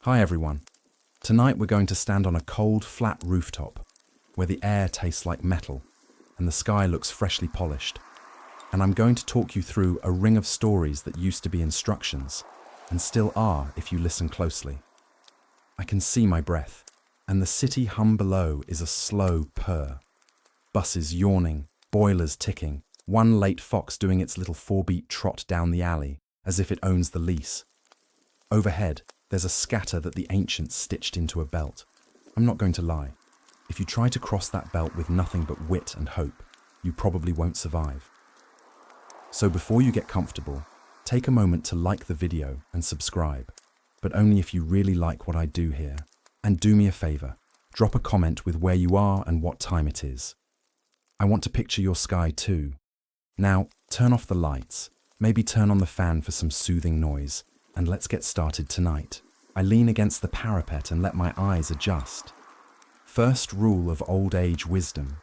Hi everyone. Tonight we're going to stand on a cold, flat rooftop where the air tastes like metal and the sky looks freshly polished. And I'm going to talk you through a ring of stories that used to be instructions and still are if you listen closely. I can see my breath, and the city hum below is a slow purr. Buses yawning, boilers ticking, one late fox doing its little 4-beat trot down the alley as if it owns the lease. Overhead, there's a scatter that the ancients stitched into a belt. I'm not going to lie. If you try to cross that belt with nothing but wit and hope, you probably won't survive. So before you get comfortable, take a moment to like the video and subscribe, but only if you really like what I do here. And do me a favor, drop a comment with where you are and what time it is. I want to picture your sky too. Now, turn off the lights, maybe turn on the fan for some soothing noise, and let's get started tonight. I lean against the parapet and let my eyes adjust. First rule of old age wisdom: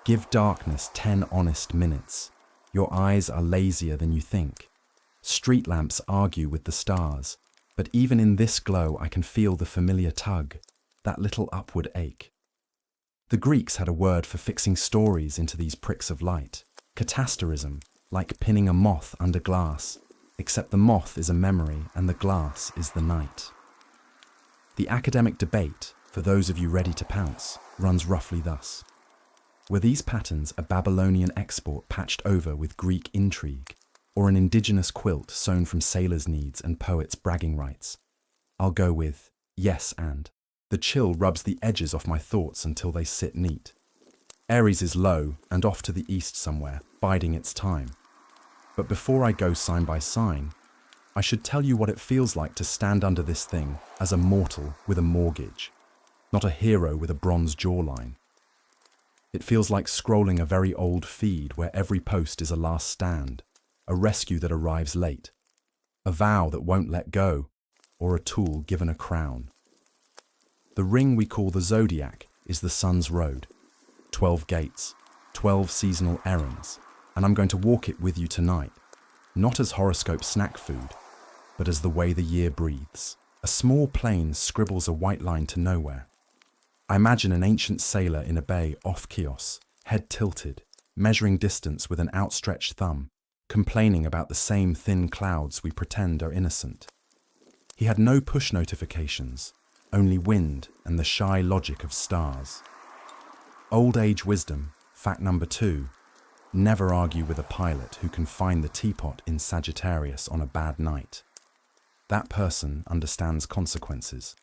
give darkness 10 honest minutes. Your eyes are lazier than you think. Street lamps argue with the stars, but even in this glow I can feel the familiar tug, that little upward ache. The Greeks had a word for fixing stories into these pricks of light: katasterism, like pinning a moth under glass, except the moth is a memory and the glass is the night. The academic debate, for those of you ready to pounce, runs roughly thus. Were these patterns a Babylonian export patched over with Greek intrigue, or an indigenous quilt sewn from sailors' needs and poets' bragging rights? I'll go with yes and. The chill rubs the edges off my thoughts until they sit neat. Aries is low and off to the east somewhere, biding its time. But before I go sign by sign, I should tell you what it feels like to stand under this thing as a mortal with a mortgage, not a hero with a bronze jawline. It feels like scrolling a very old feed where every post is a last stand, a rescue that arrives late, a vow that won't let go, or a tool given a crown. The ring we call the Zodiac is the sun's road, 12 gates, 12 seasonal errands, and I'm going to walk it with you tonight, not as horoscope snack food, but as the way the year breathes. A small plane scribbles a white line to nowhere. I imagine an ancient sailor in a bay off Chios, head tilted, measuring distance with an outstretched thumb, complaining about the same thin clouds we pretend are innocent. He had no push notifications, only wind and the shy logic of stars. Old age wisdom, fact number 2, never argue with a pilot who can find the teapot in Sagittarius on a bad night. That person understands consequences.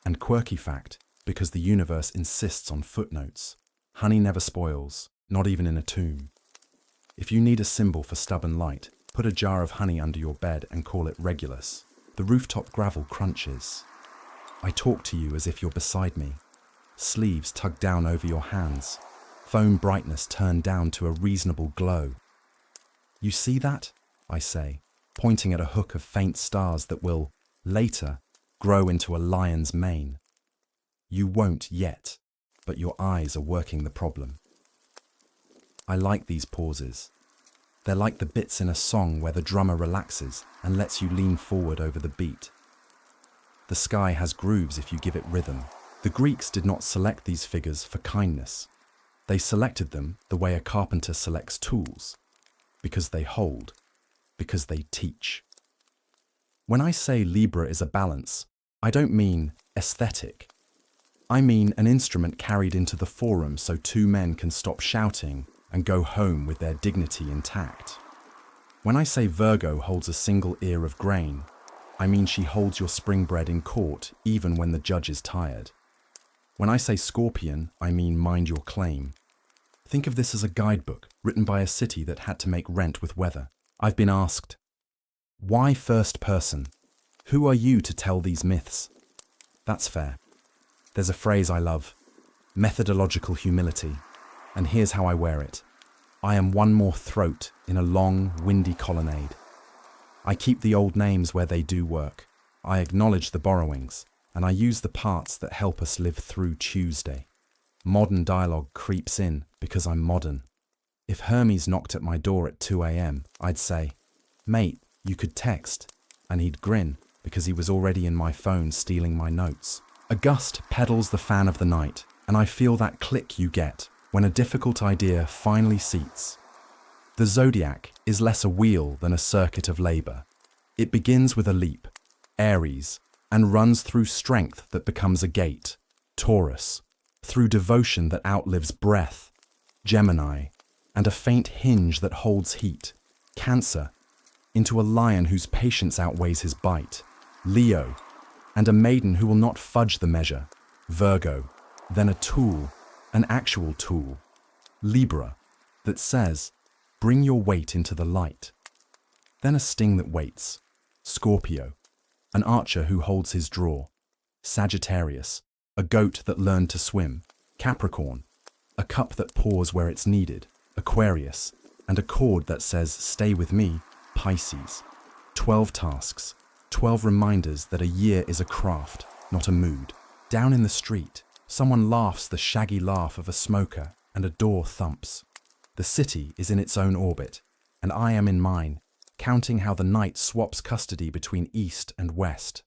And quirky fact, because the universe insists on footnotes: honey never spoils, not even in a tomb. If you need a symbol for stubborn light, put a jar of honey under your bed and call it Regulus. The rooftop gravel crunches. I talk to you as if you're beside me. Sleeves tugged down over your hands. Phone brightness turned down to a reasonable glow. You see that? I say, pointing at a hook of faint stars that will, later, grow into a lion's mane. You won't yet, but your eyes are working the problem. I like these pauses. They're like the bits in a song where the drummer relaxes and lets you lean forward over the beat. The sky has grooves if you give it rhythm. The Greeks did not select these figures for kindness. They selected them the way a carpenter selects tools, because they hold, because they teach. When I say Libra is a balance, I don't mean aesthetic. I mean an instrument carried into the forum so two men can stop shouting and go home with their dignity intact. When I say Virgo holds a single ear of grain, I mean she holds your spring bread in court even when the judge is tired. When I say Scorpion, I mean mind your claim. Think of this as a guidebook written by a city that had to make rent with weather. I've been asked, why first person? Who are you to tell these myths? That's fair. There's a phrase I love: methodological humility, and here's how I wear it. I am one more throat in a long, windy colonnade. I keep the old names where they do work. I acknowledge the borrowings, and I use the parts that help us live through Tuesday. Modern dialogue creeps in because I'm modern. If Hermes knocked at my door at 2 a.m, I'd say, "Mate, you could text," and he'd grin because he was already in my phone stealing my notes. A gust pedals the fan of the night, and I feel that click you get when a difficult idea finally seats. The zodiac is less a wheel than a circuit of labor. It begins with a leap, Aries, and runs through strength that becomes a gate, Taurus, through devotion that outlives breath, Gemini, and a faint hinge that holds heat, Cancer, into a lion whose patience outweighs his bite, Leo, and a maiden who will not fudge the measure, Virgo, then a tool, an actual tool, Libra, that says, bring your weight into the light. Then a sting that waits, Scorpio, an archer who holds his draw, Sagittarius, a goat that learned to swim, Capricorn, a cup that pours where it's needed, Aquarius, and a chord that says, stay with me, Pisces. 12 tasks, 12 reminders that a year is a craft, not a mood. Down in the street, someone laughs the shaggy laugh of a smoker and a door thumps. The city is in its own orbit, and I am in mine, counting how the night swaps custody between east and west.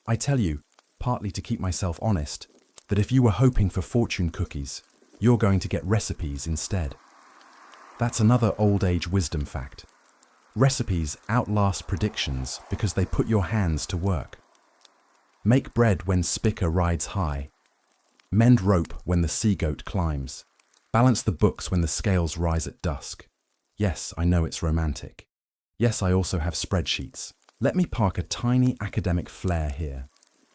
I tell you, partly to keep myself honest, that if you were hoping for fortune cookies, you're going to get recipes instead. That's another old age wisdom fact. Recipes outlast predictions because they put your hands to work. Make bread when Spica rides high. Mend rope when the sea-goat climbs. Balance the books when the scales rise at dusk. Yes, I know it's romantic. Yes, I also have spreadsheets. Let me park a tiny academic flair here.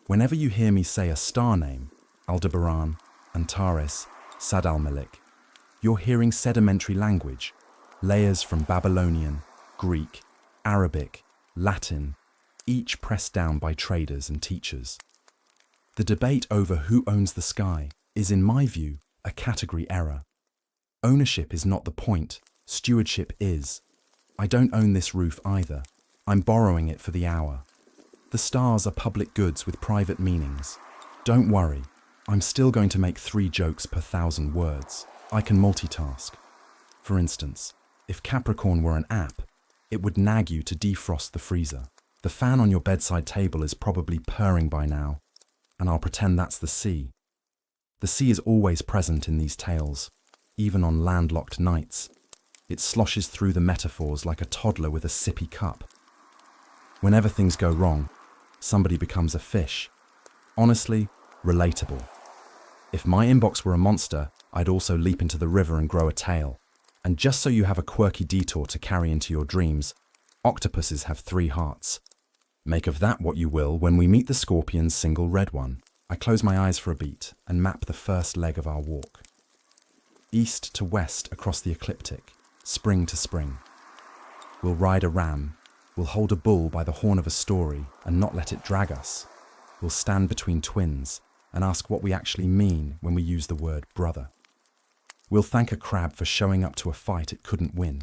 Whenever you hear me say a star name, Aldebaran, Antares, Sad al-Malik, you're hearing sedimentary language, layers from Babylonian, Greek, Arabic, Latin, each pressed down by traders and teachers. The debate over who owns the sky is, in my view, a category error. Ownership is not the point, stewardship is. I don't own this roof either. I'm borrowing it for the hour. The stars are public goods with private meanings. Don't worry, I'm still going to make 3 jokes per 1,000 words. I can multitask. For instance, if Capricorn were an app, it would nag you to defrost the freezer. The fan on your bedside table is probably purring by now, and I'll pretend that's the sea. The sea is always present in these tales, even on landlocked nights. It sloshes through the metaphors like a toddler with a sippy cup. Whenever things go wrong, somebody becomes a fish. Honestly, relatable. If my inbox were a monster, I'd also leap into the river and grow a tail. And just so you have a quirky detour to carry into your dreams, octopuses have 3 hearts. Make of that what you will when we meet the scorpion's single red one. I close my eyes for a beat and map the first leg of our walk. East to west across the ecliptic, spring to spring. We'll ride a ram, we'll hold a bull by the horn of a story and not let it drag us. We'll stand between twins and ask what we actually mean when we use the word brother. We'll thank a crab for showing up to a fight it couldn't win.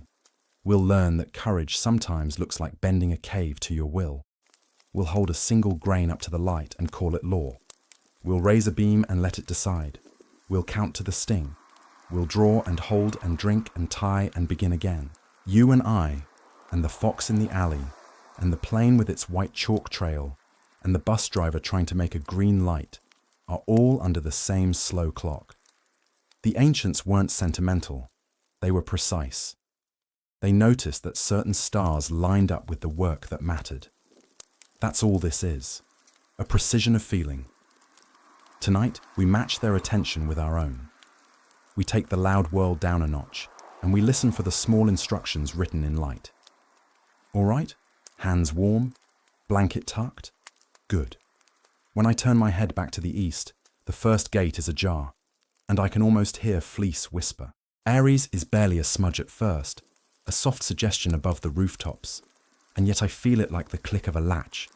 We'll learn that courage sometimes looks like bending a cave to your will. We'll hold a single grain up to the light and call it law. We'll raise a beam and let it decide. We'll count to the sting. We'll draw and hold and drink and tie and begin again. You and I, and the fox in the alley, and the plane with its white chalk trail, and the bus driver trying to make a green light, are all under the same slow clock. The ancients weren't sentimental, they were precise. They noticed that certain stars lined up with the work that mattered. That's all this is, a precision of feeling. Tonight, we match their attention with our own. We take the loud world down a notch, and we listen for the small instructions written in light. All right? Hands warm? Blanket tucked? Good. When I turn my head back to the east, the first gate is ajar, and I can almost hear Fleece whisper. Aries is barely a smudge at first, a soft suggestion above the rooftops, and yet I feel it like the click of a latch.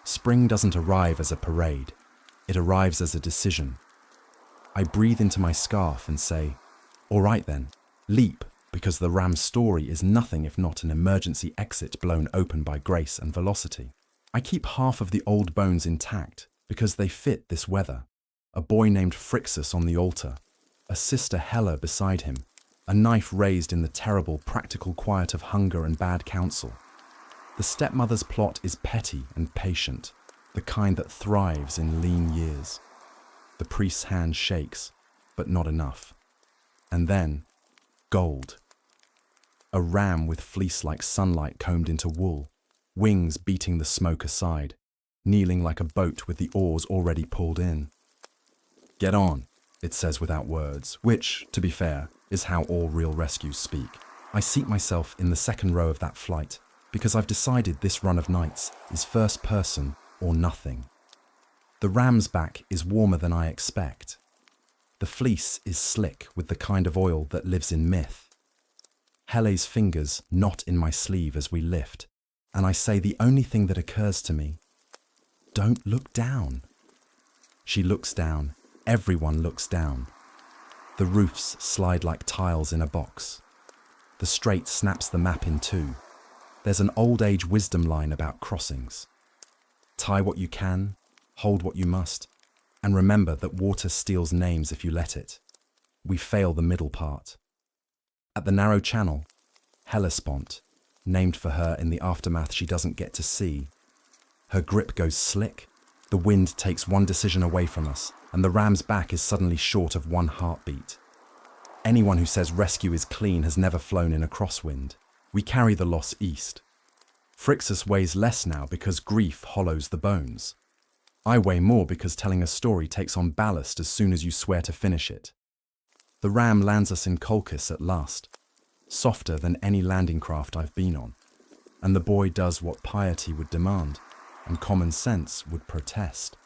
Spring doesn't arrive as a parade, it arrives as a decision. I breathe into my scarf and say, all right then, leap, because the ram's story is nothing if not an emergency exit blown open by grace and velocity. I keep half of the old bones intact because they fit this weather. A boy named Phrixus on the altar, a sister Hella beside him, a knife raised in the terrible practical quiet of hunger and bad counsel. The stepmother's plot is petty and patient, the kind that thrives in lean years. The priest's hand shakes, but not enough. And then, gold. A ram with fleece like sunlight combed into wool, wings beating the smoke aside, kneeling like a boat with the oars already pulled in. "Get on," it says without words, which, to be fair, is how all real rescues speak. I seat myself in the second row of that flight because I've decided this run of nights is first person or nothing. The ram's back is warmer than I expect. The fleece is slick with the kind of oil that lives in myth. Hele's fingers knot in my sleeve as we lift, and I say the only thing that occurs to me: don't look down. She looks down. Everyone looks down. The roofs slide like tiles in a box. The strait snaps the map in two. There's an old age wisdom line about crossings. Tie what you can, hold what you must, and remember that water steals names if you let it. We fail the middle part. At the narrow channel, Hellespont, named for her in the aftermath she doesn't get to see. Her grip goes slick, the wind takes one decision away from us, and the ram's back is suddenly short of one heartbeat. Anyone who says rescue is clean has never flown in a crosswind. We carry the loss east. Phrixus weighs less now because grief hollows the bones. I weigh more because telling a story takes on ballast as soon as you swear to finish it. The ram lands us in Colchis at last, softer than any landing craft I've been on, and the boy does what piety would demand and common sense would protest.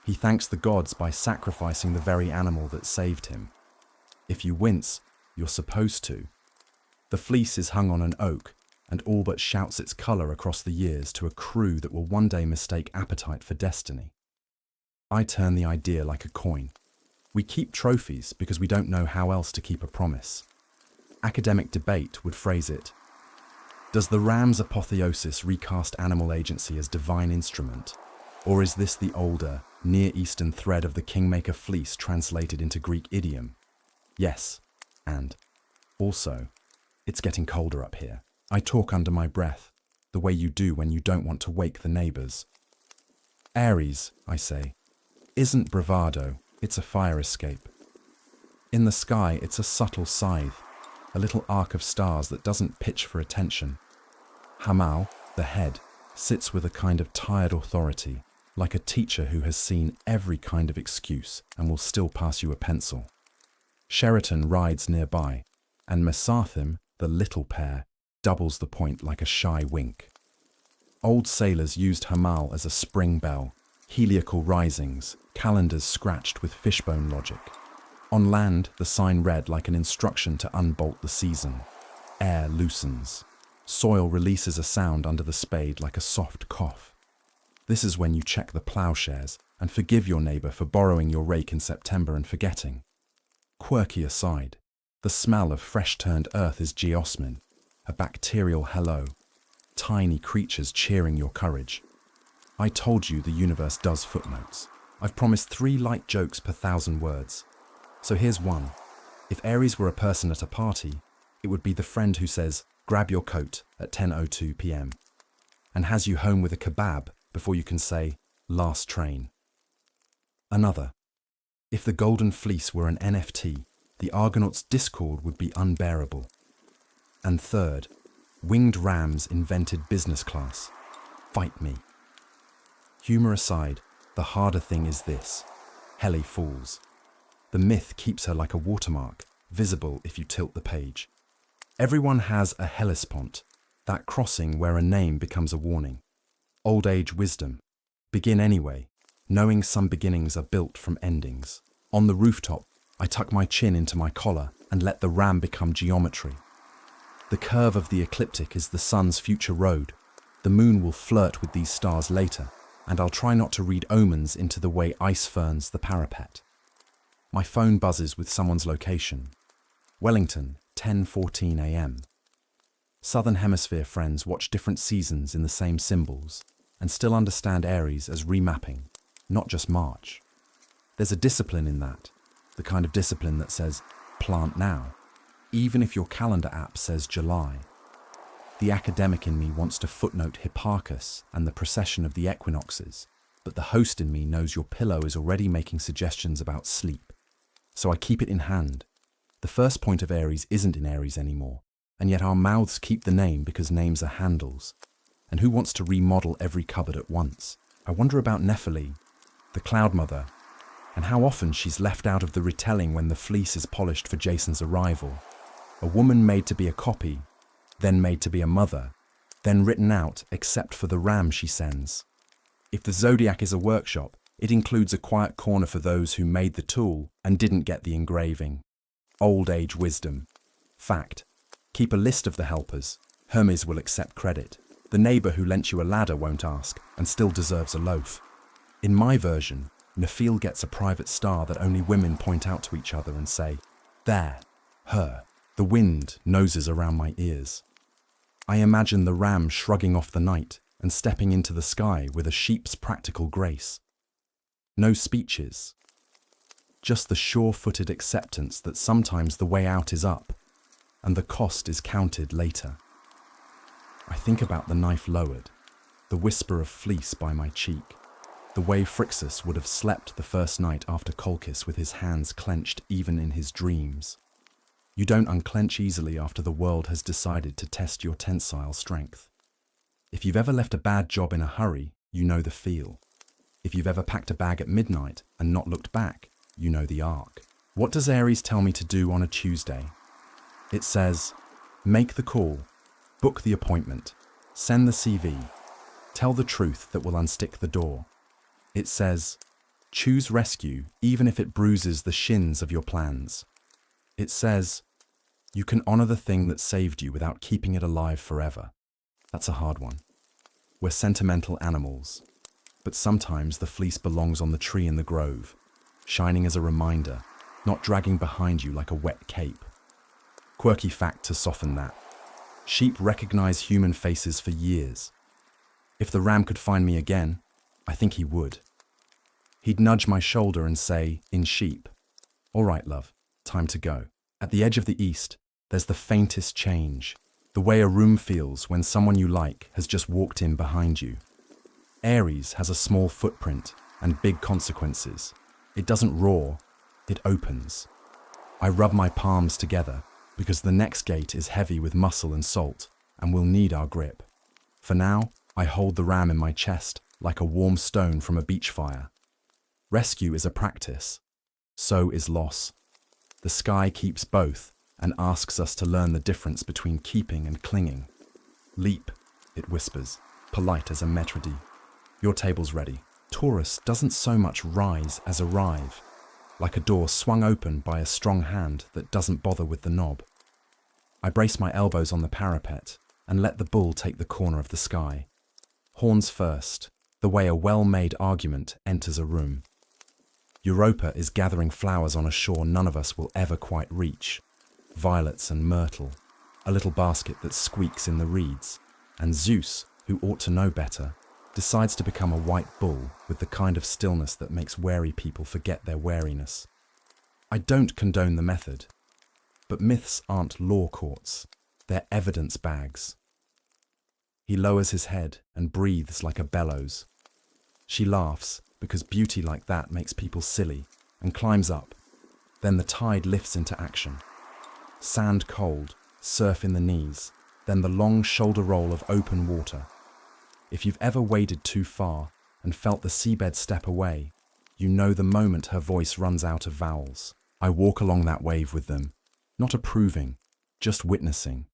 He thanks the gods by sacrificing the very animal that saved him. If you wince, you're supposed to. The fleece is hung on an oak and all but shouts its colour across the years to a crew that will one day mistake appetite for destiny. I turn the idea like a coin. We keep trophies because we don't know how else to keep a promise. Academic debate would phrase it: does the ram's apotheosis recast animal agency as divine instrument, or is this the older, Near Eastern thread of the kingmaker fleece translated into Greek idiom? Yes, and also, it's getting colder up here. I talk under my breath, the way you do when you don't want to wake the neighbours. Aries, I say, isn't bravado, it's a fire escape. In the sky, it's a subtle scythe, a little arc of stars that doesn't pitch for attention. Hamal, the head, sits with a kind of tired authority, like a teacher who has seen every kind of excuse and will still pass you a pencil. Sheraton rides nearby, and Mesarthim, the little pair, doubles the point like a shy wink. Old sailors used Hamal as a spring bell, heliacal risings, calendars scratched with fishbone logic. On land, the sign read like an instruction to unbolt the season. Air loosens. Soil releases a sound under the spade like a soft cough. This is when you check the ploughshares and forgive your neighbour for borrowing your rake in September and forgetting. Quirky aside, the smell of fresh-turned earth is geosmin, a bacterial hello, tiny creatures cheering your courage. I told you the universe does footnotes. I've promised 3 light jokes per 1,000 words. So here's one. If Aries were a person at a party, it would be the friend who says, "Grab your coat" at 10:02 p.m. and has you home with a kebab before you can say, "Last train." Another. If the golden fleece were an NFT, the Argonauts' discord would be unbearable. And third, winged rams invented business class. Fight me. Humour aside, the harder thing is this. Helle falls. The myth keeps her like a watermark, visible if you tilt the page. Everyone has a Hellespont, that crossing where a name becomes a warning. Old age wisdom. Begin anyway, knowing some beginnings are built from endings. On the rooftop, I tuck my chin into my collar and let the ram become geometry. The curve of the ecliptic is the sun's future road. The moon will flirt with these stars later, and I'll try not to read omens into the way ice ferns the parapet. My phone buzzes with someone's location. Wellington, 10:14 a.m. Southern Hemisphere friends watch different seasons in the same symbols and still understand Aries as remapping, not just March. There's a discipline in that, the kind of discipline that says, plant now, even if your calendar app says July. The academic in me wants to footnote Hipparchus and the precession of the equinoxes, but the host in me knows your pillow is already making suggestions about sleep. So I keep it in hand. The first point of Aries isn't in Aries anymore, and yet our mouths keep the name because names are handles. And who wants to remodel every cupboard at once? I wonder about Nephilim, the Cloud Mother, and how often she's left out of the retelling when the fleece is polished for Jason's arrival. A woman made to be a copy, then made to be a mother, then written out except for the ram she sends. If the Zodiac is a workshop, it includes a quiet corner for those who made the tool and didn't get the engraving. Old age wisdom. Fact. Keep a list of the helpers. Hermes will accept credit. The neighbor who lent you a ladder won't ask and still deserves a loaf. In my version, Nephil gets a private star that only women point out to each other and say, "There, her." The wind noses around my ears. I imagine the ram shrugging off the night and stepping into the sky with a sheep's practical grace. No speeches, just the sure-footed acceptance that sometimes the way out is up and the cost is counted later. I think about the knife lowered, the whisper of fleece by my cheek, the way Phrixus would have slept the first night after Colchis with his hands clenched even in his dreams. You don't unclench easily after the world has decided to test your tensile strength. If you've ever left a bad job in a hurry, you know the feel. If you've ever packed a bag at midnight and not looked back, you know the arc. What does Aries tell me to do on a Tuesday? It says, make the call, book the appointment, send the CV, tell the truth that will unstick the door. It says, choose rescue even if it bruises the shins of your plans. It says, you can honor the thing that saved you without keeping it alive forever. That's a hard one. We're sentimental animals, but sometimes the fleece belongs on the tree in the grove, shining as a reminder, not dragging behind you like a wet cape. Quirky fact to soften that. Sheep recognize human faces for years. If the ram could find me again, I think he would. He'd nudge my shoulder and say, in sheep, "All right, love, time to go." At the edge of the east, there's the faintest change, the way a room feels when someone you like has just walked in behind you. Aries has a small footprint and big consequences. It doesn't roar, it opens. I rub my palms together because the next gate is heavy with muscle and salt and will need our grip. For now, I hold the ram in my chest like a warm stone from a beach fire. Rescue is a practice. So is loss. The sky keeps both and asks us to learn the difference between keeping and clinging. Leap, it whispers, polite as a maître d'. Your table's ready. Taurus doesn't so much rise as arrive, like a door swung open by a strong hand that doesn't bother with the knob. I brace my elbows on the parapet and let the bull take the corner of the sky. Horns first, the way a well-made argument enters a room. Europa is gathering flowers on a shore none of us will ever quite reach. Violets and myrtle, a little basket that squeaks in the reeds, and Zeus, who ought to know better, decides to become a white bull with the kind of stillness that makes wary people forget their wariness. I don't condone the method, but myths aren't law courts, they're evidence bags. He lowers his head and breathes like a bellows. She laughs, because beauty like that makes people silly, and climbs up. Then the tide lifts into action. Sand cold, surf in the knees, then the long shoulder roll of open water. If you've ever waded too far and felt the seabed step away, you know the moment her voice runs out of vowels. I walk along that wave with them, not approving, just witnessing.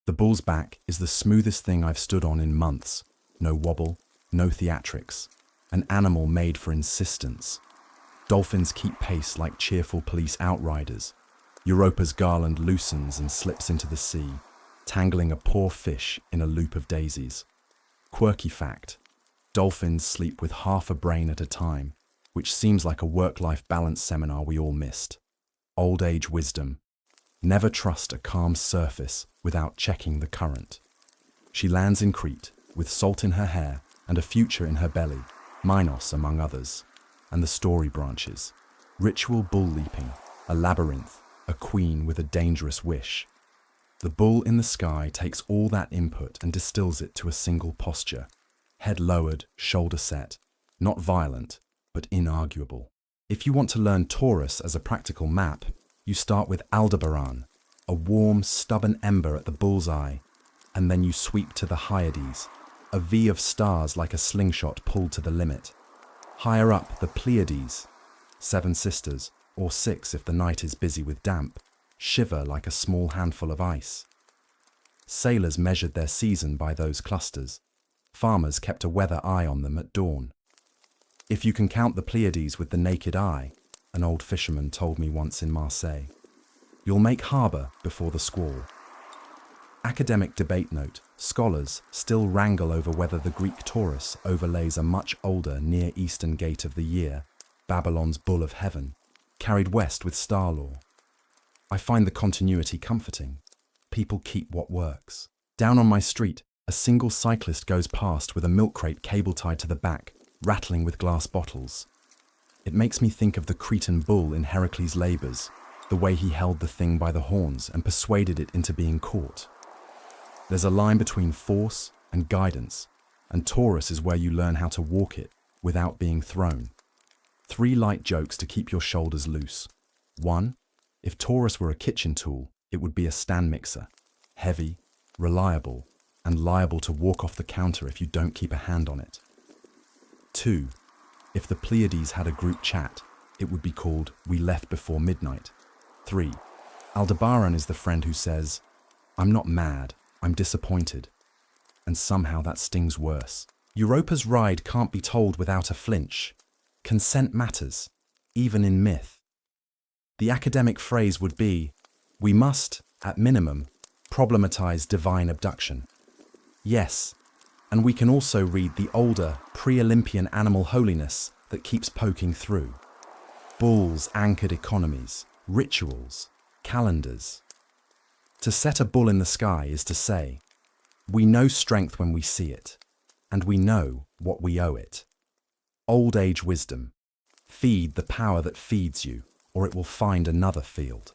The bull's back is the smoothest thing I've stood on in months. No wobble, no theatrics. An animal made for insistence. Dolphins keep pace like cheerful police outriders. Europa's garland loosens and slips into the sea, tangling a poor fish in a loop of daisies. Quirky fact, dolphins sleep with half a brain at a time, which seems like a work-life balance seminar we all missed. Old age wisdom. Never trust a calm surface without checking the current. She lands in Crete, with salt in her hair and a future in her belly, Minos among others, and the story branches. Ritual bull leaping, a labyrinth, a queen with a dangerous wish. The bull in the sky takes all that input and distills it to a single posture. Head lowered, shoulder set, not violent, but inarguable. If you want to learn Taurus as a practical map, you start with Aldebaran, a warm, stubborn ember at the bull's eye, and then you sweep to the Hyades, a V of stars like a slingshot pulled to the limit. Higher up, the Pleiades, 7 sisters, or 6 if the night is busy with damp, shiver like a small handful of ice. Sailors measured their season by those clusters. Farmers kept a weather eye on them at dawn. If you can count the Pleiades with the naked eye, an old fisherman told me once in Marseille, you'll make harbour before the squall. Academic debate note: scholars still wrangle over whether the Greek Taurus overlays a much older Near Eastern gate of the year, Babylon's bull of heaven, carried west with star law. I find the continuity comforting. People keep what works. Down on my street, a single cyclist goes past with a milk crate cable tied to the back, rattling with glass bottles. It makes me think of the Cretan bull in Heracles' Labours, the way he held the thing by the horns and persuaded it into being caught. There's a line between force and guidance, and Taurus is where you learn how to walk it without being thrown. 3 light jokes to keep your shoulders loose. 1. If Taurus were a kitchen tool, it would be a stand mixer. Heavy, reliable, and liable to walk off the counter if you don't keep a hand on it. 2. If the Pleiades had a group chat, it would be called We Left Before Midnight. 3. Aldebaran is the friend who says, I'm not mad, I'm disappointed. And somehow that stings worse. Europa's ride can't be told without a flinch. Consent matters, even in myth. The academic phrase would be, we must, at minimum, problematize divine abduction. Yes, and we can also read the older, pre-Olympian animal holiness that keeps poking through. Bulls anchored economies, rituals, calendars. To set a bull in the sky is to say, we know strength when we see it, and we know what we owe it. Old age wisdom. Feed the power that feeds you, or it will find another field.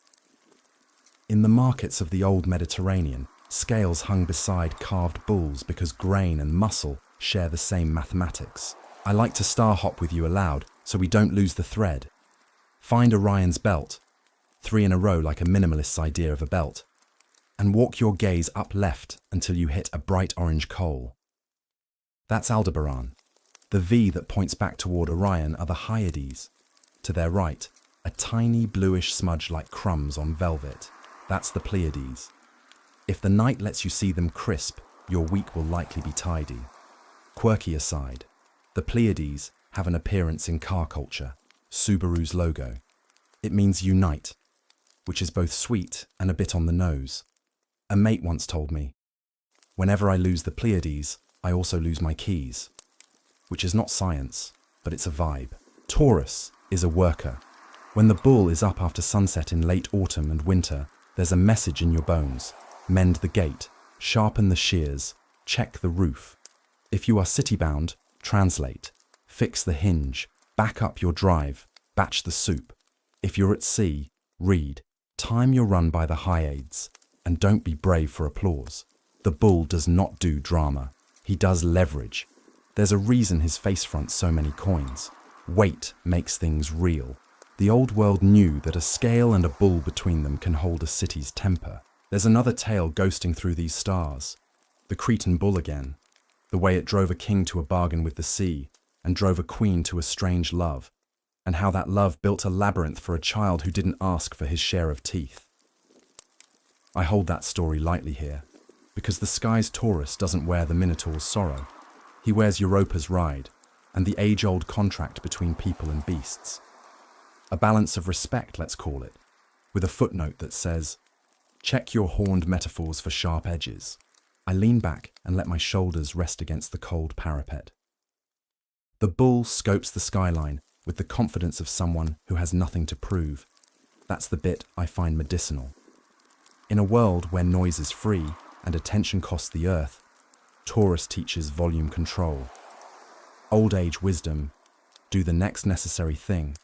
In the markets of the old Mediterranean, scales hung beside carved bulls because grain and muscle share the same mathematics. I like to star hop with you aloud so we don't lose the thread. Find Orion's belt, 3 in a row like a minimalist's idea of a belt, and walk your gaze up left until you hit a bright orange coal. That's Aldebaran. The V that points back toward Orion are the Hyades. To their right, a tiny bluish smudge like crumbs on velvet. That's the Pleiades. If the night lets you see them crisp, your week will likely be tidy. Quirky aside, the Pleiades have an appearance in car culture, Subaru's logo. It means unite, which is both sweet and a bit on the nose. A mate once told me, whenever I lose the Pleiades, I also lose my keys. Which is not science, but it's a vibe. Taurus is a worker. When the bull is up after sunset in late autumn and winter, there's a message in your bones. Mend the gate, sharpen the shears, check the roof. If you are city-bound, translate, fix the hinge, back up your drive, batch the soup. If you're at sea, read, time your run by the Hyades, and don't be brave for applause. The bull does not do drama. He does leverage. There's a reason his face fronts so many coins. Weight makes things real. The old world knew that a scale and a bull between them can hold a city's temper. There's another tale ghosting through these stars. The Cretan bull again. The way it drove a king to a bargain with the sea and drove a queen to a strange love, and how that love built a labyrinth for a child who didn't ask for his share of teeth. I hold that story lightly here, because the sky's Taurus doesn't wear the Minotaur's sorrow. He wears Europa's ride, and the age-old contract between people and beasts. A balance of respect, let's call it, with a footnote that says, check your horned metaphors for sharp edges. I lean back and let my shoulders rest against the cold parapet. The bull scopes the skyline with the confidence of someone who has nothing to prove. That's the bit I find medicinal. In a world where noise is free and attention costs the earth, Taurus teaches volume control. Old age wisdom, do the next necessary thing,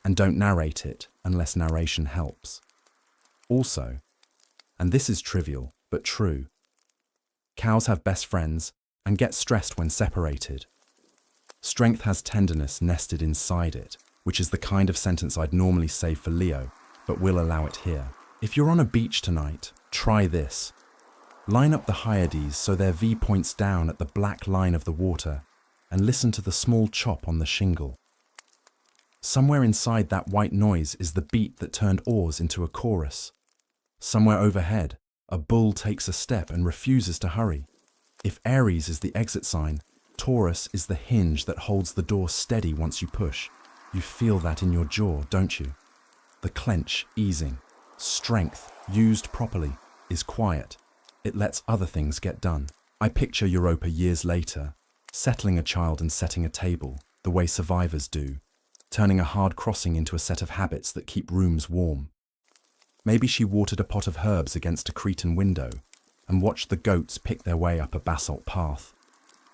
and don't narrate it unless narration helps. Also, And this is trivial, but true. Cows have best friends and get stressed when separated. Strength has tenderness nested inside it, which is the kind of sentence I'd normally say for Leo, but will allow it here. If you're on a beach tonight, try this. Line up the Hyades so their V points down at the black line of the water and listen to the small chop on the shingle. Somewhere inside that white noise is the beat that turned oars into a chorus. Somewhere overhead, a bull takes a step and refuses to hurry. If Aries is the exit sign, Taurus is the hinge that holds the door steady once you push. You feel that in your jaw, don't you? The clench, easing. Strength, used properly, is quiet. It lets other things get done. I picture Europa years later, settling a child and setting a table, the way survivors do, turning a hard crossing into a set of habits that keep rooms warm. Maybe she watered a pot of herbs against a Cretan window and watched the goats pick their way up a basalt path.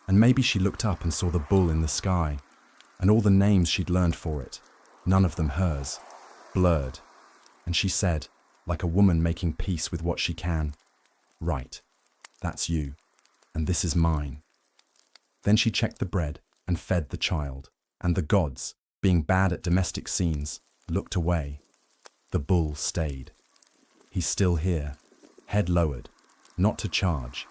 And maybe she looked up and saw the bull in the sky, and all the names she'd learned for it, none of them hers, blurred. And she said, like a woman making peace with what she can, "Right, that's you, and this is mine." Then she checked the bread and fed the child, and the gods, being bad at domestic scenes, looked away. The bull stayed. He's still here, head lowered, not to charge,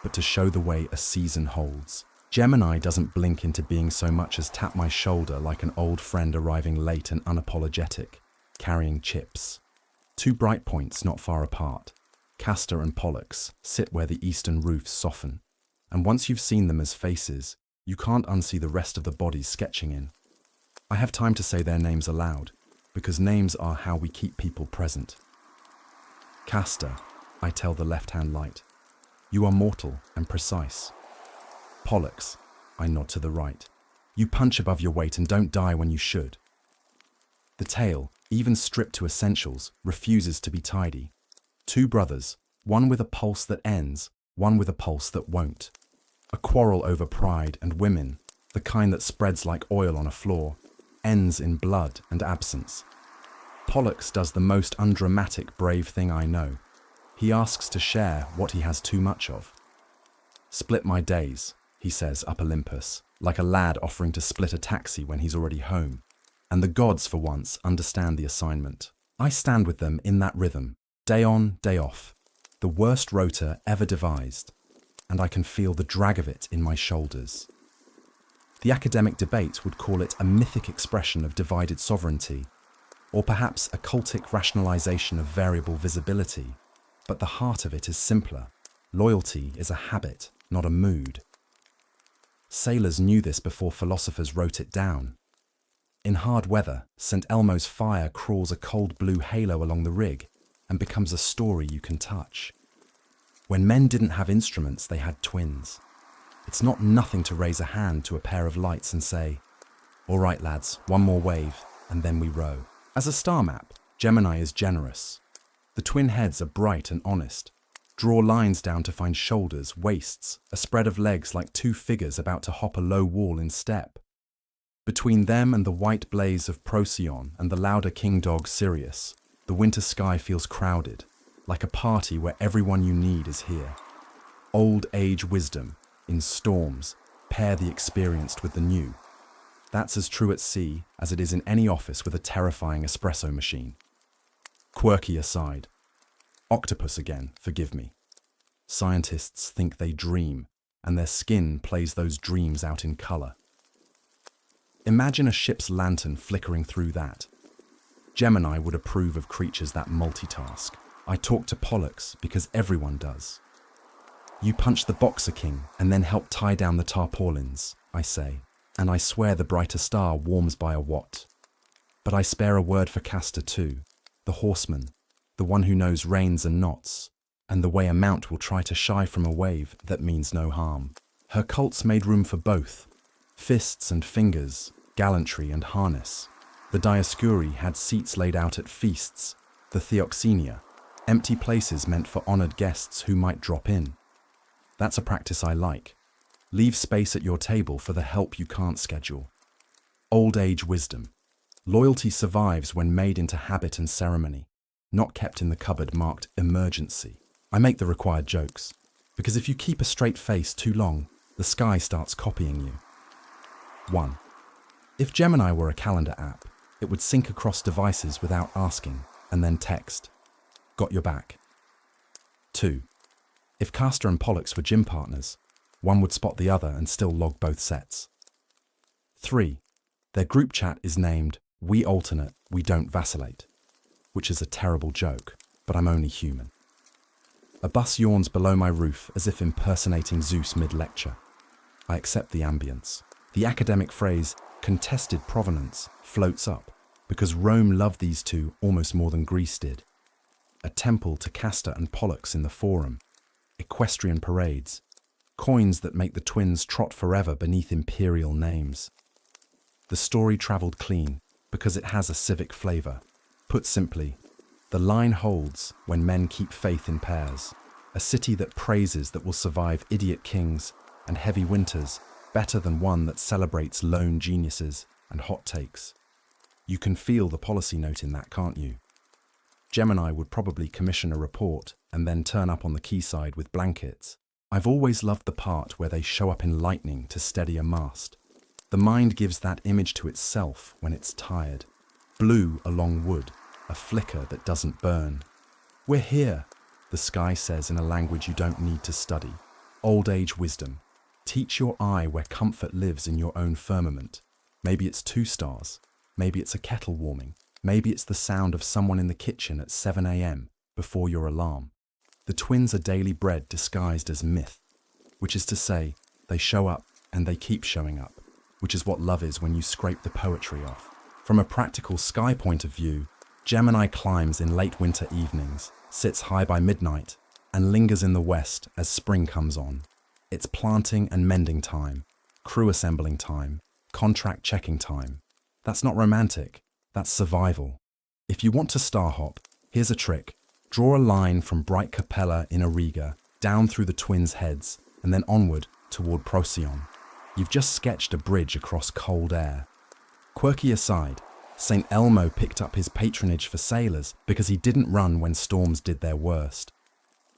but to show the way a season holds. Gemini doesn't blink into being so much as tap my shoulder like an old friend arriving late and unapologetic, carrying chips. Two bright points not far apart, Castor and Pollux, sit where the eastern roofs soften, and once you've seen them as faces, you can't unsee the rest of the bodies sketching in. I have time to say their names aloud, because names are how we keep people present. Castor, I tell the left-hand light, you are mortal and precise. Pollux, I nod to the right, you punch above your weight and don't die when you should. The tail, even stripped to essentials, refuses to be tidy. Two brothers, one with a pulse that ends, one with a pulse that won't. A quarrel over pride and women, the kind that spreads like oil on a floor, ends in blood and absence. Pollux does the most undramatic brave thing I know. He asks to share what he has too much of. "Split my days," he says up Olympus, like a lad offering to split a taxi when he's already home. And the gods, for once, understand the assignment. I stand with them in that rhythm, day on, day off, the worst rota ever devised, and I can feel the drag of it in my shoulders. The academic debate would call it a mythic expression of divided sovereignty, or perhaps a cultic rationalization of variable visibility, but the heart of it is simpler. Loyalty is a habit, not a mood. Sailors knew this before philosophers wrote it down. In hard weather, St. Elmo's fire crawls a cold blue halo along the rig and becomes a story you can touch. When men didn't have instruments, they had twins. It's not nothing to raise a hand to a pair of lights and say, "All right, lads, one more wave, and then we row." As a star map, Gemini is generous. The twin heads are bright and honest. Draw lines down to find shoulders, waists, a spread of legs like two figures about to hop a low wall in step. Between them and the white blaze of Procyon and the louder king dog Sirius, the winter sky feels crowded, like a party where everyone you need is here. Old age wisdom, in storms, pair the experienced with the new. That's as true at sea as it is in any office with a terrifying espresso machine. Quirky aside. Octopus again, forgive me. Scientists think they dream, and their skin plays those dreams out in color. Imagine a ship's lantern flickering through that. Gemini would approve of creatures that multitask. I talk to Pollux because everyone does. "You punch the Boxer King and then help tie down the tarpaulins," I say, and I swear the brighter star warms by a watt. But I spare a word for Castor too, the horseman, the one who knows reins and knots, and the way a mount will try to shy from a wave that means no harm. Her cults made room for both, fists and fingers, gallantry and harness. The Dioscuri had seats laid out at feasts, the Theoxenia, empty places meant for honored guests who might drop in. That's a practice I like. Leave space at your table for the help you can't schedule. Old age wisdom. Loyalty survives when made into habit and ceremony. not kept in the cupboard marked emergency. I make the required jokes, because if you keep a straight face too long, the sky starts copying you. 1. If Gemini were a calendar app, it would sync across devices without asking, and then text, "Got your back." 2. If Castor and Pollux were gym partners, one would spot the other and still log both sets. 3. Their group chat is named "We Alternate, We Don't Vacillate," which is a terrible joke, but I'm only human. A bus yawns below my roof as if impersonating Zeus mid-lecture. I accept the ambience. The academic phrase "contested provenance" floats up, because Rome loved these two almost more than Greece did. A temple to Castor and Pollux in the Forum, equestrian parades, coins that make the twins trot forever beneath imperial names. The story travelled clean because it has a civic flavour. Put simply, the line holds when men keep faith in pairs. A city that praises that will survive idiot kings and heavy winters better than one that celebrates lone geniuses and hot takes. You can feel the policy note in that, can't you? Gemini would probably commission a report and then turn up on the quayside with blankets. I've always loved the part where they show up in lightning to steady a mast. The mind gives that image to itself when it's tired. Blue along wood, a flicker that doesn't burn. "We're here," the sky says in a language you don't need to study. Old age wisdom. Teach your eye where comfort lives in your own firmament. Maybe it's 2 stars. Maybe it's a kettle warming. Maybe it's the sound of someone in the kitchen at 7 a.m. before your alarm. The twins are daily bread disguised as myth, which is to say, they show up and they keep showing up, which is what love is when you scrape the poetry off. From a practical sky point of view, Gemini climbs in late winter evenings, sits high by midnight, and lingers in the west as spring comes on. It's planting and mending time, crew assembling time, contract checking time. That's not romantic, that's survival. If you want to star hop, here's a trick. Draw a line from bright Capella in Auriga, down through the twins' heads, and then onward toward Procyon. You've just sketched a bridge across cold air. Quirky aside, St. Elmo picked up his patronage for sailors because he didn't run when storms did their worst.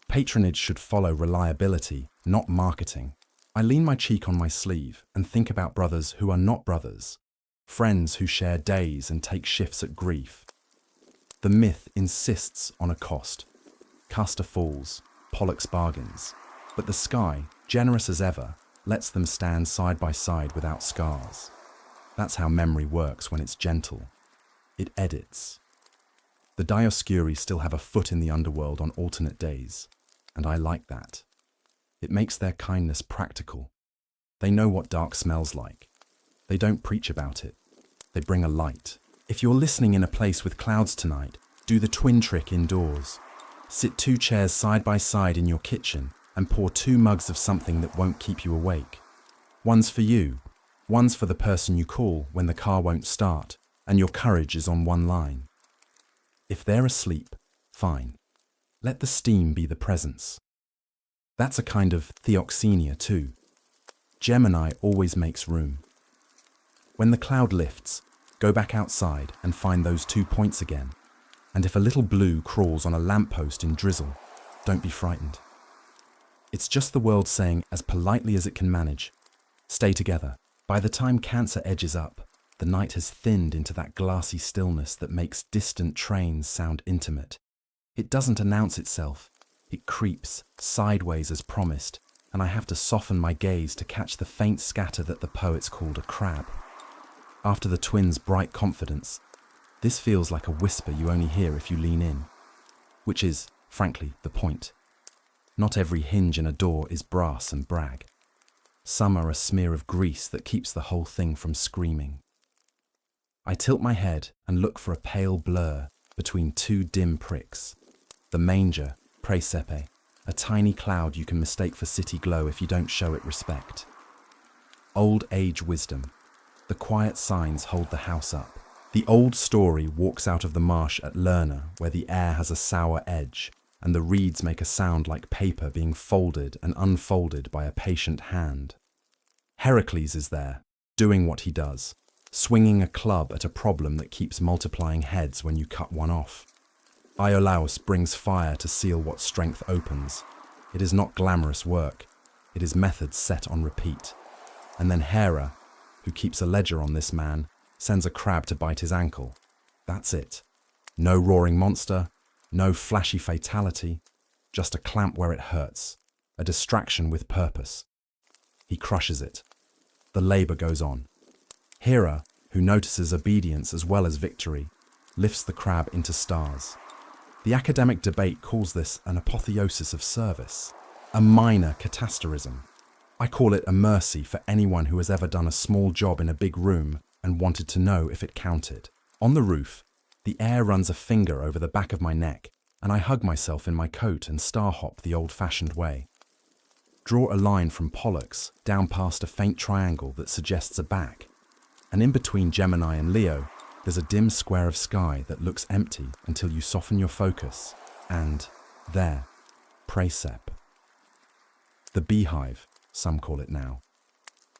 Patronage should follow reliability, not marketing. I lean my cheek on my sleeve and think about brothers who are not brothers, friends who share days and take shifts at grief. The myth insists on a cost. Castor falls, Pollux bargains, but the sky, generous as ever, lets them stand side by side without scars. That's how memory works when it's gentle. It edits. The Dioscuri still have a foot in the underworld on alternate days, and I like that. It makes their kindness practical. They know what dark smells like. They don't preach about it. They bring a light. If you're listening in a place with clouds tonight, do the twin trick indoors. Sit 2 chairs side by side in your kitchen and pour 2 mugs of something that won't keep you awake. One's for you, one's for the person you call when the car won't start and your courage is on one line. If they're asleep, fine. Let the steam be the presence. That's a kind of theoxenia too. Gemini always makes room. When the cloud lifts, go back outside and find those 2 points again. And if a little blue crawls on a lamppost in drizzle, don't be frightened. It's just the world saying, as politely as it can manage, stay together. By the time Cancer edges up, the night has thinned into that glassy stillness that makes distant trains sound intimate. It doesn't announce itself. It creeps sideways as promised, and I have to soften my gaze to catch the faint scatter that the poets called a crab. After the twins' bright confidence, this feels like a whisper you only hear if you lean in, which is, frankly, the point. Not every hinge in a door is brass and brag. Some are a smear of grease that keeps the whole thing from screaming. I tilt my head and look for a pale blur between 2 dim pricks. The manger, praesepe, a tiny cloud you can mistake for city glow if you don't show it respect. Old age wisdom. The quiet signs hold the house up. The old story walks out of the marsh at Lerna, where the air has a sour edge, and the reeds make a sound like paper being folded and unfolded by a patient hand. Heracles is there, doing what he does, swinging a club at a problem that keeps multiplying heads when you cut one off. Iolaus brings fire to seal what strength opens. It is not glamorous work. It is methods set on repeat. And then Hera, who keeps a ledger on this man, sends a crab to bite his ankle. That's it. No roaring monster, no flashy fatality, just a clamp where it hurts, a distraction with purpose. He crushes it. The labor goes on. Hera, who notices obedience as well as victory, lifts the crab into stars. The academic debate calls this an apotheosis of service, a minor catasterism. I call it a mercy for anyone who has ever done a small job in a big room and wanted to know if it counted. On the roof, the air runs a finger over the back of my neck, and I hug myself in my coat and star hop the old-fashioned way. Draw a line from Pollux down past a faint triangle that suggests a back, and in between Gemini and Leo, there's a dim square of sky that looks empty until you soften your focus, and there, Praesep. The beehive, some call it now.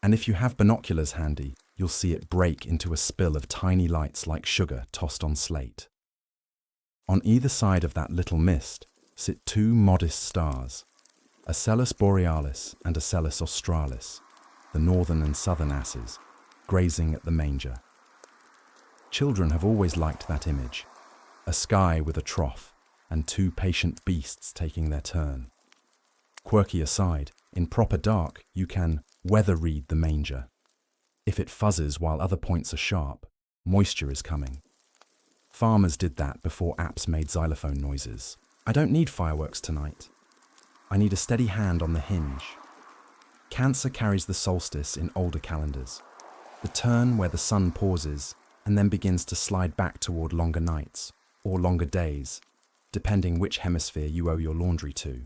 And if you have binoculars handy, you'll see it break into a spill of tiny lights like sugar tossed on slate. On either side of that little mist sit two modest stars, Asellus Borealis and Asellus Australis, the northern and southern asses, grazing at the manger. Children have always liked that image, a sky with a trough and two patient beasts taking their turn. Quirky aside, in proper dark you can weather read the manger. If it fuzzes while other points are sharp, moisture is coming. Farmers did that before apps made xylophone noises. I don't need fireworks tonight. I need a steady hand on the hinge. Cancer carries the solstice in older calendars, the turn where the sun pauses and then begins to slide back toward longer nights or longer days, depending which hemisphere you owe your laundry to.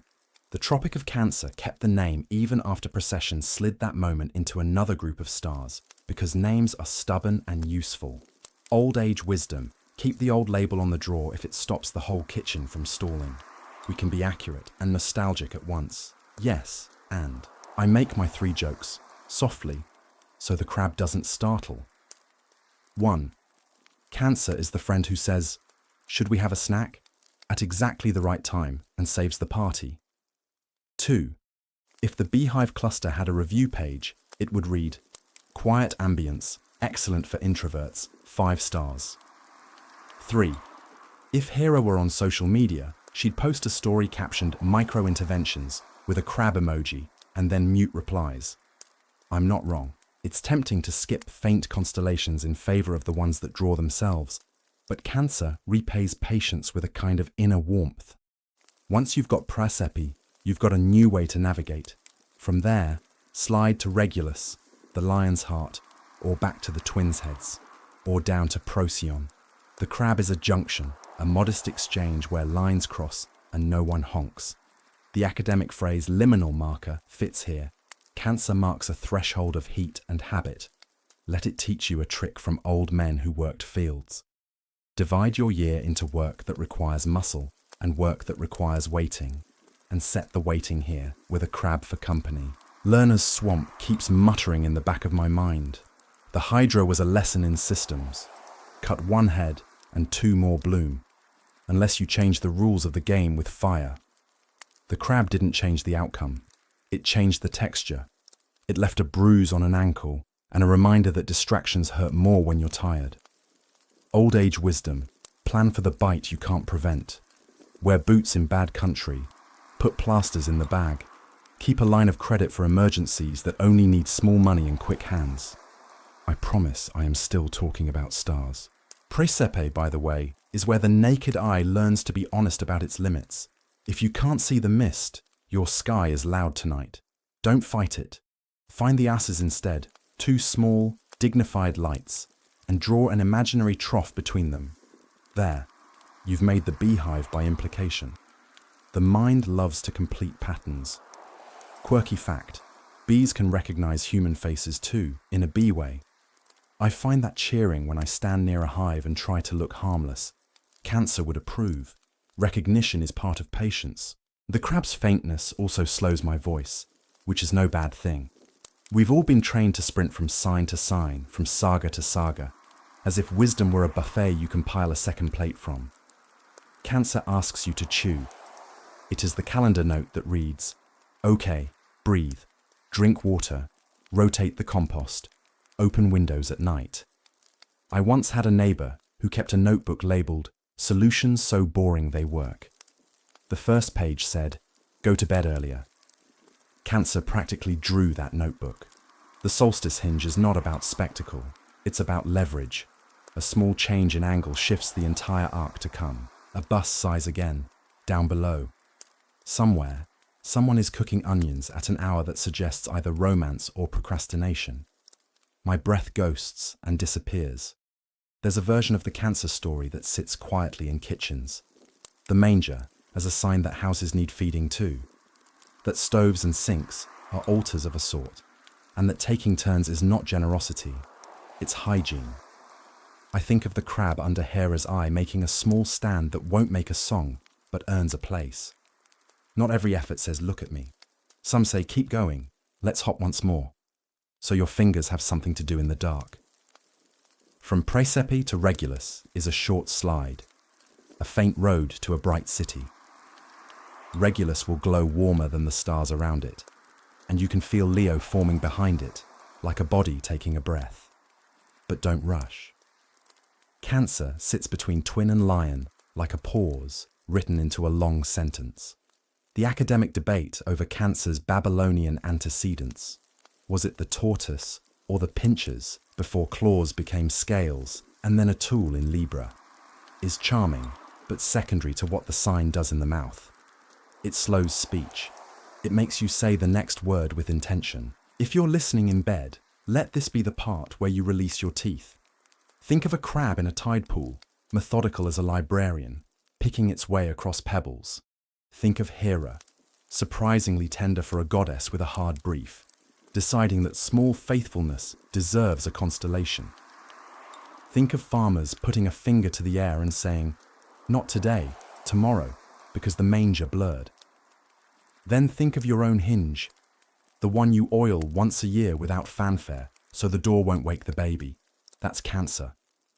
The Tropic of Cancer kept the name even after precession slid that moment into another group of stars, because names are stubborn and useful. Old age wisdom. Keep the old label on the drawer if it stops the whole kitchen from stalling. We can be accurate and nostalgic at once. Yes, and I make my 3 jokes, softly, so the crab doesn't startle. 1. Cancer is the friend who says, "Should we have a snack?" at exactly the right time and saves the party. 2. If the beehive cluster had a review page, it would read, "Quiet ambience, excellent for introverts, 5 stars." 3. If Hera were on social media, she'd post a story captioned "micro-interventions" with a crab emoji and then mute replies. I'm not wrong. It's tempting to skip faint constellations in favor of the ones that draw themselves, but Cancer repays patience with a kind of inner warmth. Once you've got Praesepe, you've got a new way to navigate. From there, slide to Regulus, the lion's heart, or back to the twins' heads, or down to Procyon. The crab is a junction, a modest exchange where lines cross and no one honks. The academic phrase liminal marker fits here. Cancer marks a threshold of heat and habit. Let it teach you a trick from old men who worked fields. Divide your year into work that requires muscle and work that requires waiting, and set the waiting here with a crab for company. Learner's swamp keeps muttering in the back of my mind. The Hydra was a lesson in systems. Cut 1 head and 2 more bloom, unless you change the rules of the game with fire. The crab didn't change the outcome. It changed the texture. It left a bruise on an ankle and a reminder that distractions hurt more when you're tired. Old age wisdom. Plan for the bite you can't prevent. Wear boots in bad country. Put plasters in the bag. Keep a line of credit for emergencies that only need small money and quick hands. I promise I am still talking about stars. Praesepe, by the way, is where the naked eye learns to be honest about its limits. If you can't see the mist, your sky is loud tonight. Don't fight it. Find the asses instead, 2 small, dignified lights, and draw an imaginary trough between them. There, you've made the beehive by implication. The mind loves to complete patterns. Quirky fact, bees can recognize human faces too, in a bee way. I find that cheering when I stand near a hive and try to look harmless. Cancer would approve. Recognition is part of patience. The crab's faintness also slows my voice, which is no bad thing. We've all been trained to sprint from sign to sign, from saga to saga, as if wisdom were a buffet you can pile a second plate from. Cancer asks you to chew. It is the calendar note that reads, "Okay, breathe, drink water, rotate the compost, open windows at night." I once had a neighbor who kept a notebook labeled, "Solutions so boring they work." The first page said, "Go to bed earlier." Cancer practically drew that notebook. The solstice hinge is not about spectacle, it's about leverage. A small change in angle shifts the entire arc to come. A bus sighs again, down below. Somewhere, someone is cooking onions at an hour that suggests either romance or procrastination. My breath ghosts and disappears. There's a version of the Cancer story that sits quietly in kitchens. The manger, as a sign that houses need feeding too. That stoves and sinks are altars of a sort, and that taking turns is not generosity, it's hygiene. I think of the crab under Hera's eye making a small stand that won't make a song, but earns a place. Not every effort says, "Look at me." Some say, "Keep going, let's hop once more." So your fingers have something to do in the dark. From Praesepe to Regulus is a short slide, a faint road to a bright city. Regulus will glow warmer than the stars around it, and you can feel Leo forming behind it, like a body taking a breath. But don't rush. Cancer sits between Twin and Lion, like a pause written into a long sentence. The academic debate over Cancer's Babylonian antecedents, was it the tortoise or the pincers before claws became scales and then a tool in Libra, is charming, but secondary to what the sign does in the mouth. It slows speech. It makes you say the next word with intention. If you're listening in bed, let this be the part where you release your teeth. Think of a crab in a tide pool, methodical as a librarian, picking its way across pebbles. Think of Hera, surprisingly tender for a goddess with a hard brief, deciding that small faithfulness deserves a constellation. Think of farmers putting a finger to the air and saying, "Not today, tomorrow," because the manger blurred. Then think of your own hinge, the one you oil once a year without fanfare, so the door won't wake the baby. That's Cancer.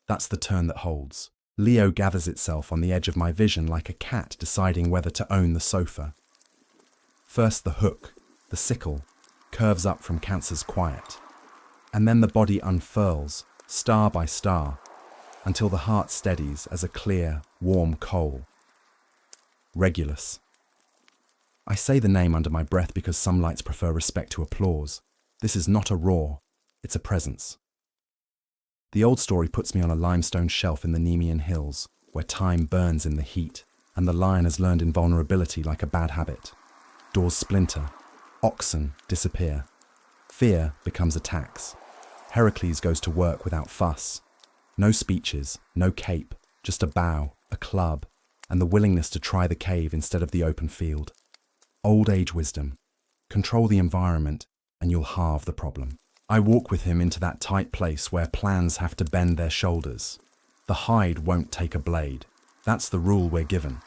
That's the turn that holds. Leo gathers itself on the edge of my vision like a cat deciding whether to own the sofa. First the hook, the sickle, curves up from Cancer's quiet. And then the body unfurls, star by star, until the heart steadies as a clear, warm coal. Regulus. I say the name under my breath because some lights prefer respect to applause. This is not a roar, it's a presence. The old story puts me on a limestone shelf in the Nemean hills, where time burns in the heat, and the lion has learned invulnerability like a bad habit. Doors splinter, oxen disappear. Fear becomes a tax. Heracles goes to work without fuss. No speeches, no cape, just a bow, a club, and the willingness to try the cave instead of the open field. Old age wisdom. Control the environment, and you'll halve the problem. I walk with him into that tight place where plans have to bend their shoulders. The hide won't take a blade. That's the rule we're given.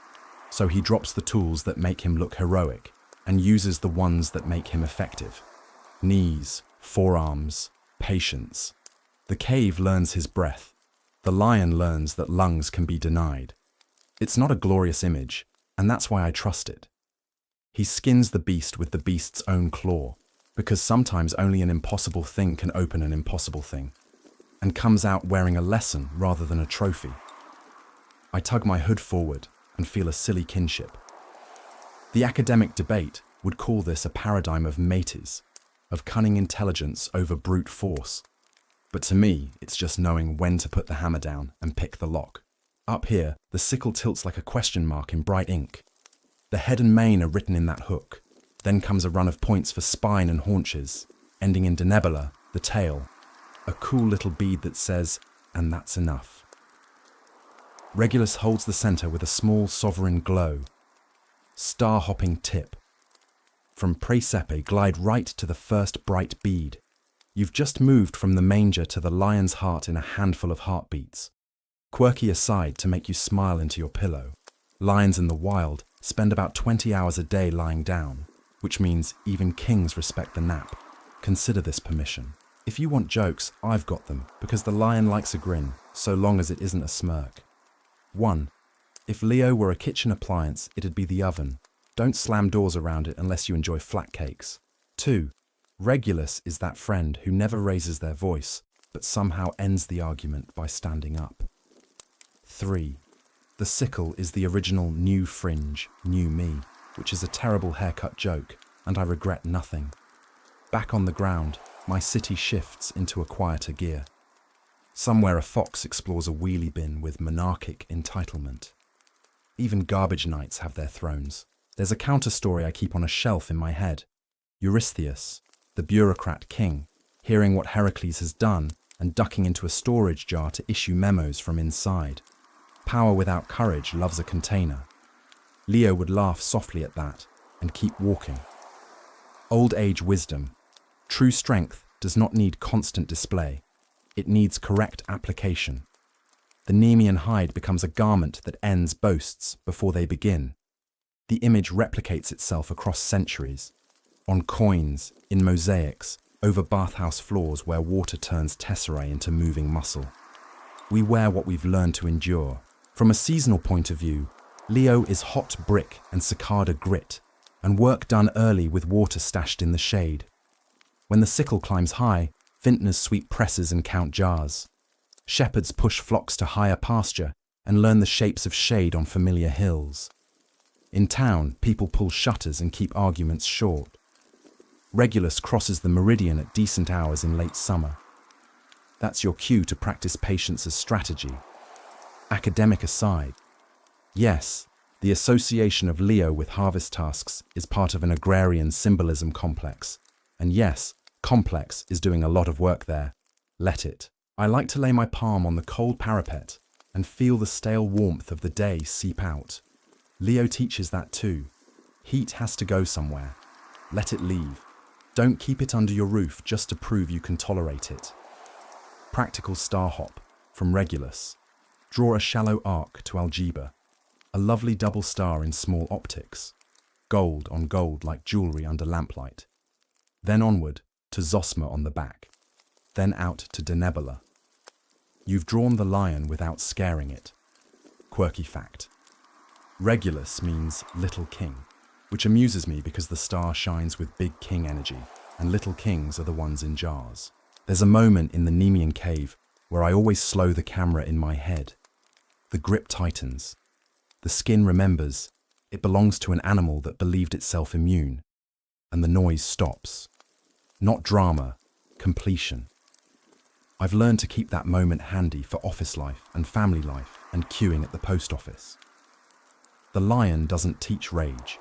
So he drops the tools that make him look heroic and uses the ones that make him effective. Knees, forearms, patience. The cave learns his breath. The lion learns that lungs can be denied. It's not a glorious image, and that's why I trust it. He skins the beast with the beast's own claw, because sometimes only an impossible thing can open an impossible thing, and comes out wearing a lesson rather than a trophy. I tug my hood forward and feel a silly kinship. The academic debate would call this a paradigm of metis, of cunning intelligence over brute force. But to me, it's just knowing when to put the hammer down and pick the lock. Up here, the sickle tilts like a question mark in bright ink. The head and mane are written in that hook. Then comes a run of points for spine and haunches, ending in denebula, the tail, a cool little bead that says, "And that's enough." Regulus holds the center with a small sovereign glow. Star-hopping tip. From Praesepe, glide right to the first bright bead. You've just moved from the manger to the lion's heart in a handful of heartbeats. Quirky aside to make you smile into your pillow. Lions in the wild spend about 20 hours a day lying down, which means even kings respect the nap. Consider this permission. If you want jokes, I've got them, because the lion likes a grin, so long as it isn't a smirk. 1. If Leo were a kitchen appliance, it'd be the oven. Don't slam doors around it unless you enjoy flat cakes. 2. Regulus is that friend who never raises their voice, but somehow ends the argument by standing up. 3. The sickle is the original new fringe, new me, which is a terrible haircut joke, and I regret nothing. Back on the ground, my city shifts into a quieter gear. Somewhere a fox explores a wheelie bin with monarchic entitlement. Even garbage knights have their thrones. There's a counter-story I keep on a shelf in my head. Eurystheus, the bureaucrat king, hearing what Heracles has done and ducking into a storage jar to issue memos from inside. Power without courage loves a container. Leo would laugh softly at that and keep walking. Old age wisdom. True strength does not need constant display. It needs correct application. The Nemean hide becomes a garment that ends boasts before they begin. The image replicates itself across centuries. On coins, in mosaics, over bathhouse floors where water turns tesserae into moving muscle. We wear what we've learned to endure. From a seasonal point of view, Leo is hot brick and cicada grit, and work done early with water stashed in the shade. When the sickle climbs high, vintners sweep presses and count jars. Shepherds push flocks to higher pasture and learn the shapes of shade on familiar hills. In town, people pull shutters and keep arguments short. Regulus crosses the meridian at decent hours in late summer. That's your cue to practice patience as strategy. Academic aside, yes, the association of Leo with harvest tasks is part of an agrarian symbolism complex. And yes, complex is doing a lot of work there. Let it. I like to lay my palm on the cold parapet and feel the stale warmth of the day seep out. Leo teaches that too. Heat has to go somewhere. Let it leave. Don't keep it under your roof just to prove you can tolerate it. Practical star hop from Regulus. Draw a shallow arc to Algebra. A lovely double star in small optics. Gold on gold like jewelry under lamplight. Then onward to Zosma on the back. Then out to Denebula. You've drawn the lion without scaring it. Quirky fact. Regulus means little king, which amuses me because the star shines with big king energy, and little kings are the ones in jars. There's a moment in the Nemean cave where I always slow the camera in my head. The grip tightens. The skin remembers it belongs to an animal that believed itself immune, and the noise stops. Not drama, completion. I've learned to keep that moment handy for office life and family life and queuing at the post office. The lion doesn't teach rage,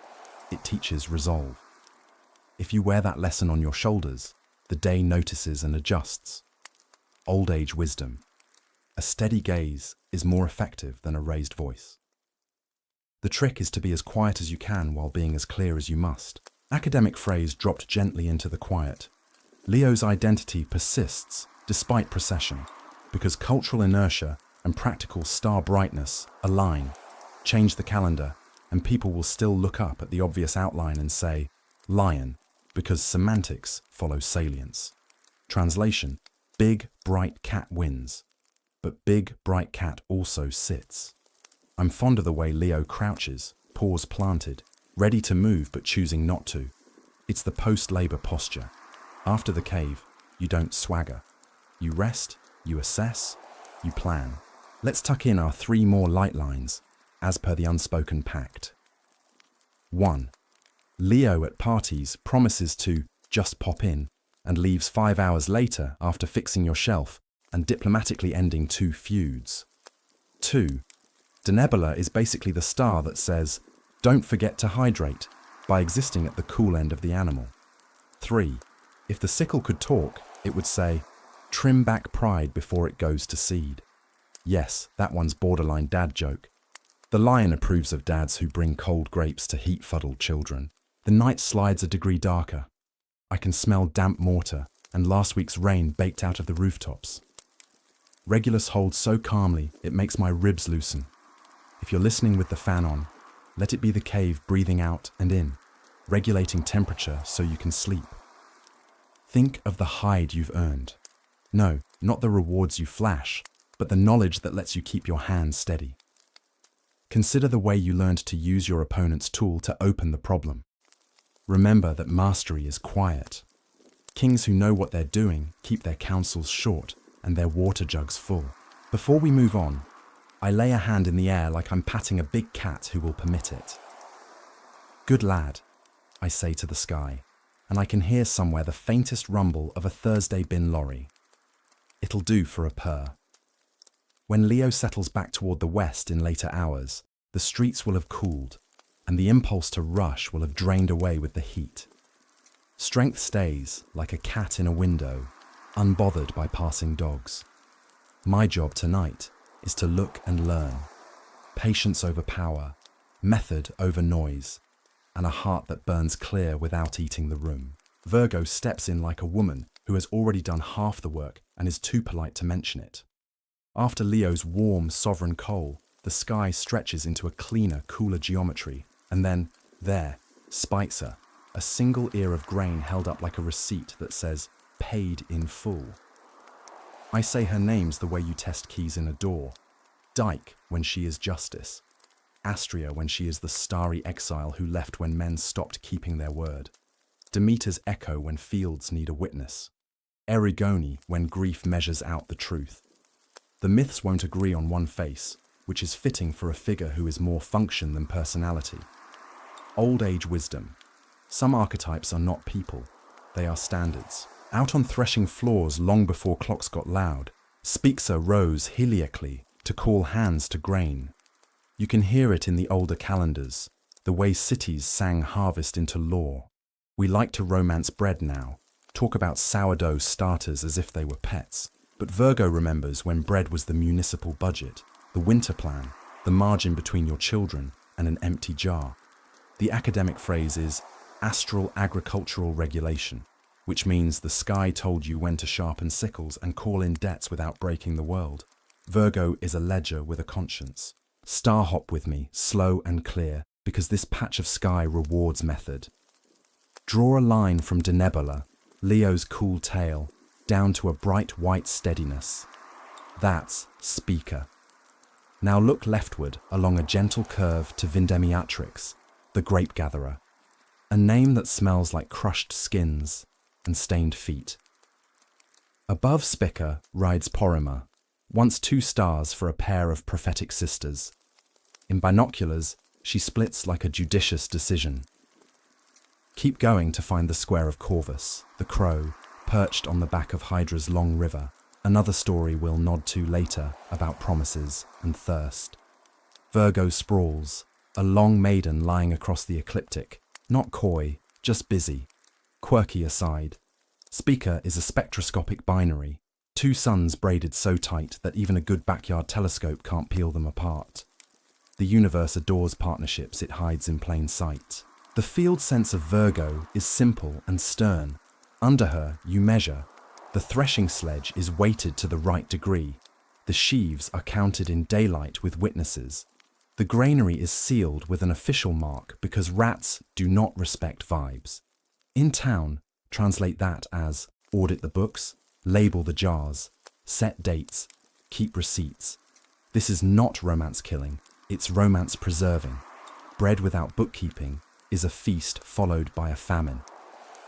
it teaches resolve. If you wear that lesson on your shoulders, the day notices and adjusts. Old age wisdom. A steady gaze is more effective than a raised voice. The trick is to be as quiet as you can while being as clear as you must. Academic phrase dropped gently into the quiet. Leo's identity persists despite procession, because cultural inertia and practical star brightness align. Change the calendar, and people will still look up at the obvious outline and say, lion, because semantics follow salience. Translation, big, bright cat wins, but big, bright cat also sits. I'm fond of the way Leo crouches, paws planted, ready to move but choosing not to. It's the post-labor posture. After the cave, you don't swagger. You rest, you assess, you plan. Let's tuck in our 3 more light lines, as per the unspoken pact. 1. Leo at parties promises to just pop in and leaves 5 hours later after fixing your shelf and diplomatically ending 2 feuds. 2. Denebula is basically the star that says, don't forget to hydrate, by existing at the cool end of the animal. 3. If the sickle could talk, it would say, trim back pride before it goes to seed. Yes, that one's borderline dad joke. The lion approves of dads who bring cold grapes to heat-fuddled children. The night slides a degree darker. I can smell damp mortar and last week's rain baked out of the rooftops. Regulus holds so calmly, it makes my ribs loosen. If you're listening with the fan on, let it be the cave breathing out and in, regulating temperature so you can sleep. Think of the hide you've earned. No, not the rewards you flash, but the knowledge that lets you keep your hands steady. Consider the way you learned to use your opponent's tool to open the problem. Remember that mastery is quiet. Kings who know what they're doing keep their counsels short and their water jugs full. Before we move on, I lay a hand in the air like I'm patting a big cat who will permit it. Good lad, I say to the sky, and I can hear somewhere the faintest rumble of a Thursday bin lorry. It'll do for a purr. When Leo settles back toward the west in later hours, the streets will have cooled, and the impulse to rush will have drained away with the heat. Strength stays like a cat in a window, unbothered by passing dogs. My job tonight is to look and learn. Patience over power, method over noise, and a heart that burns clear without eating the room. Virgo steps in like a woman who has already done half the work and is too polite to mention it. After Leo's warm, sovereign coal, the sky stretches into a cleaner, cooler geometry, and then, there, spites her, a single ear of grain held up like a receipt that says, paid in full. I say her names the way you test keys in a door. Dyke when she is justice. Astrea when she is the starry exile who left when men stopped keeping their word. Demeter's echo when fields need a witness. Erigone when grief measures out the truth. The myths won't agree on one face, which is fitting for a figure who is more function than personality. Old age wisdom. Some archetypes are not people, they are standards. Out on threshing floors long before clocks got loud, Spixa rose heliacally to call hands to grain. You can hear it in the older calendars, the way cities sang harvest into law. We like to romance bread now, talk about sourdough starters as if they were pets. But Virgo remembers when bread was the municipal budget, the winter plan, the margin between your children and an empty jar. The academic phrase is astral agricultural regulation, which means the sky told you when to sharpen sickles and call in debts without breaking the world. Virgo is a ledger with a conscience. Star hop with me, slow and clear, because this patch of sky rewards method. Draw a line from Denebola, Leo's cool tail, down to a bright white steadiness. That's Spica. Now look leftward along a gentle curve to Vindemiatrix, the grape gatherer, a name that smells like crushed skins and stained feet. Above Spica rides Porrima, once 2 stars for a pair of prophetic sisters. In binoculars, she splits like a judicious decision. Keep going to find the square of Corvus, the crow, perched on the back of Hydra's long river, another story we'll nod to later about promises and thirst. Virgo sprawls, a long maiden lying across the ecliptic, not coy, just busy. Quirky aside, Spica is a spectroscopic binary, 2 suns braided so tight that even a good backyard telescope can't peel them apart. The universe adores partnerships it hides in plain sight. The field sense of Virgo is simple and stern. Under her, you measure. The threshing sledge is weighted to the right degree. The sheaves are counted in daylight with witnesses. The granary is sealed with an official mark because rats do not respect vibes. In town, translate that as audit the books, label the jars, set dates, keep receipts. This is not romance killing, it's romance preserving. Bread without bookkeeping is a feast followed by a famine.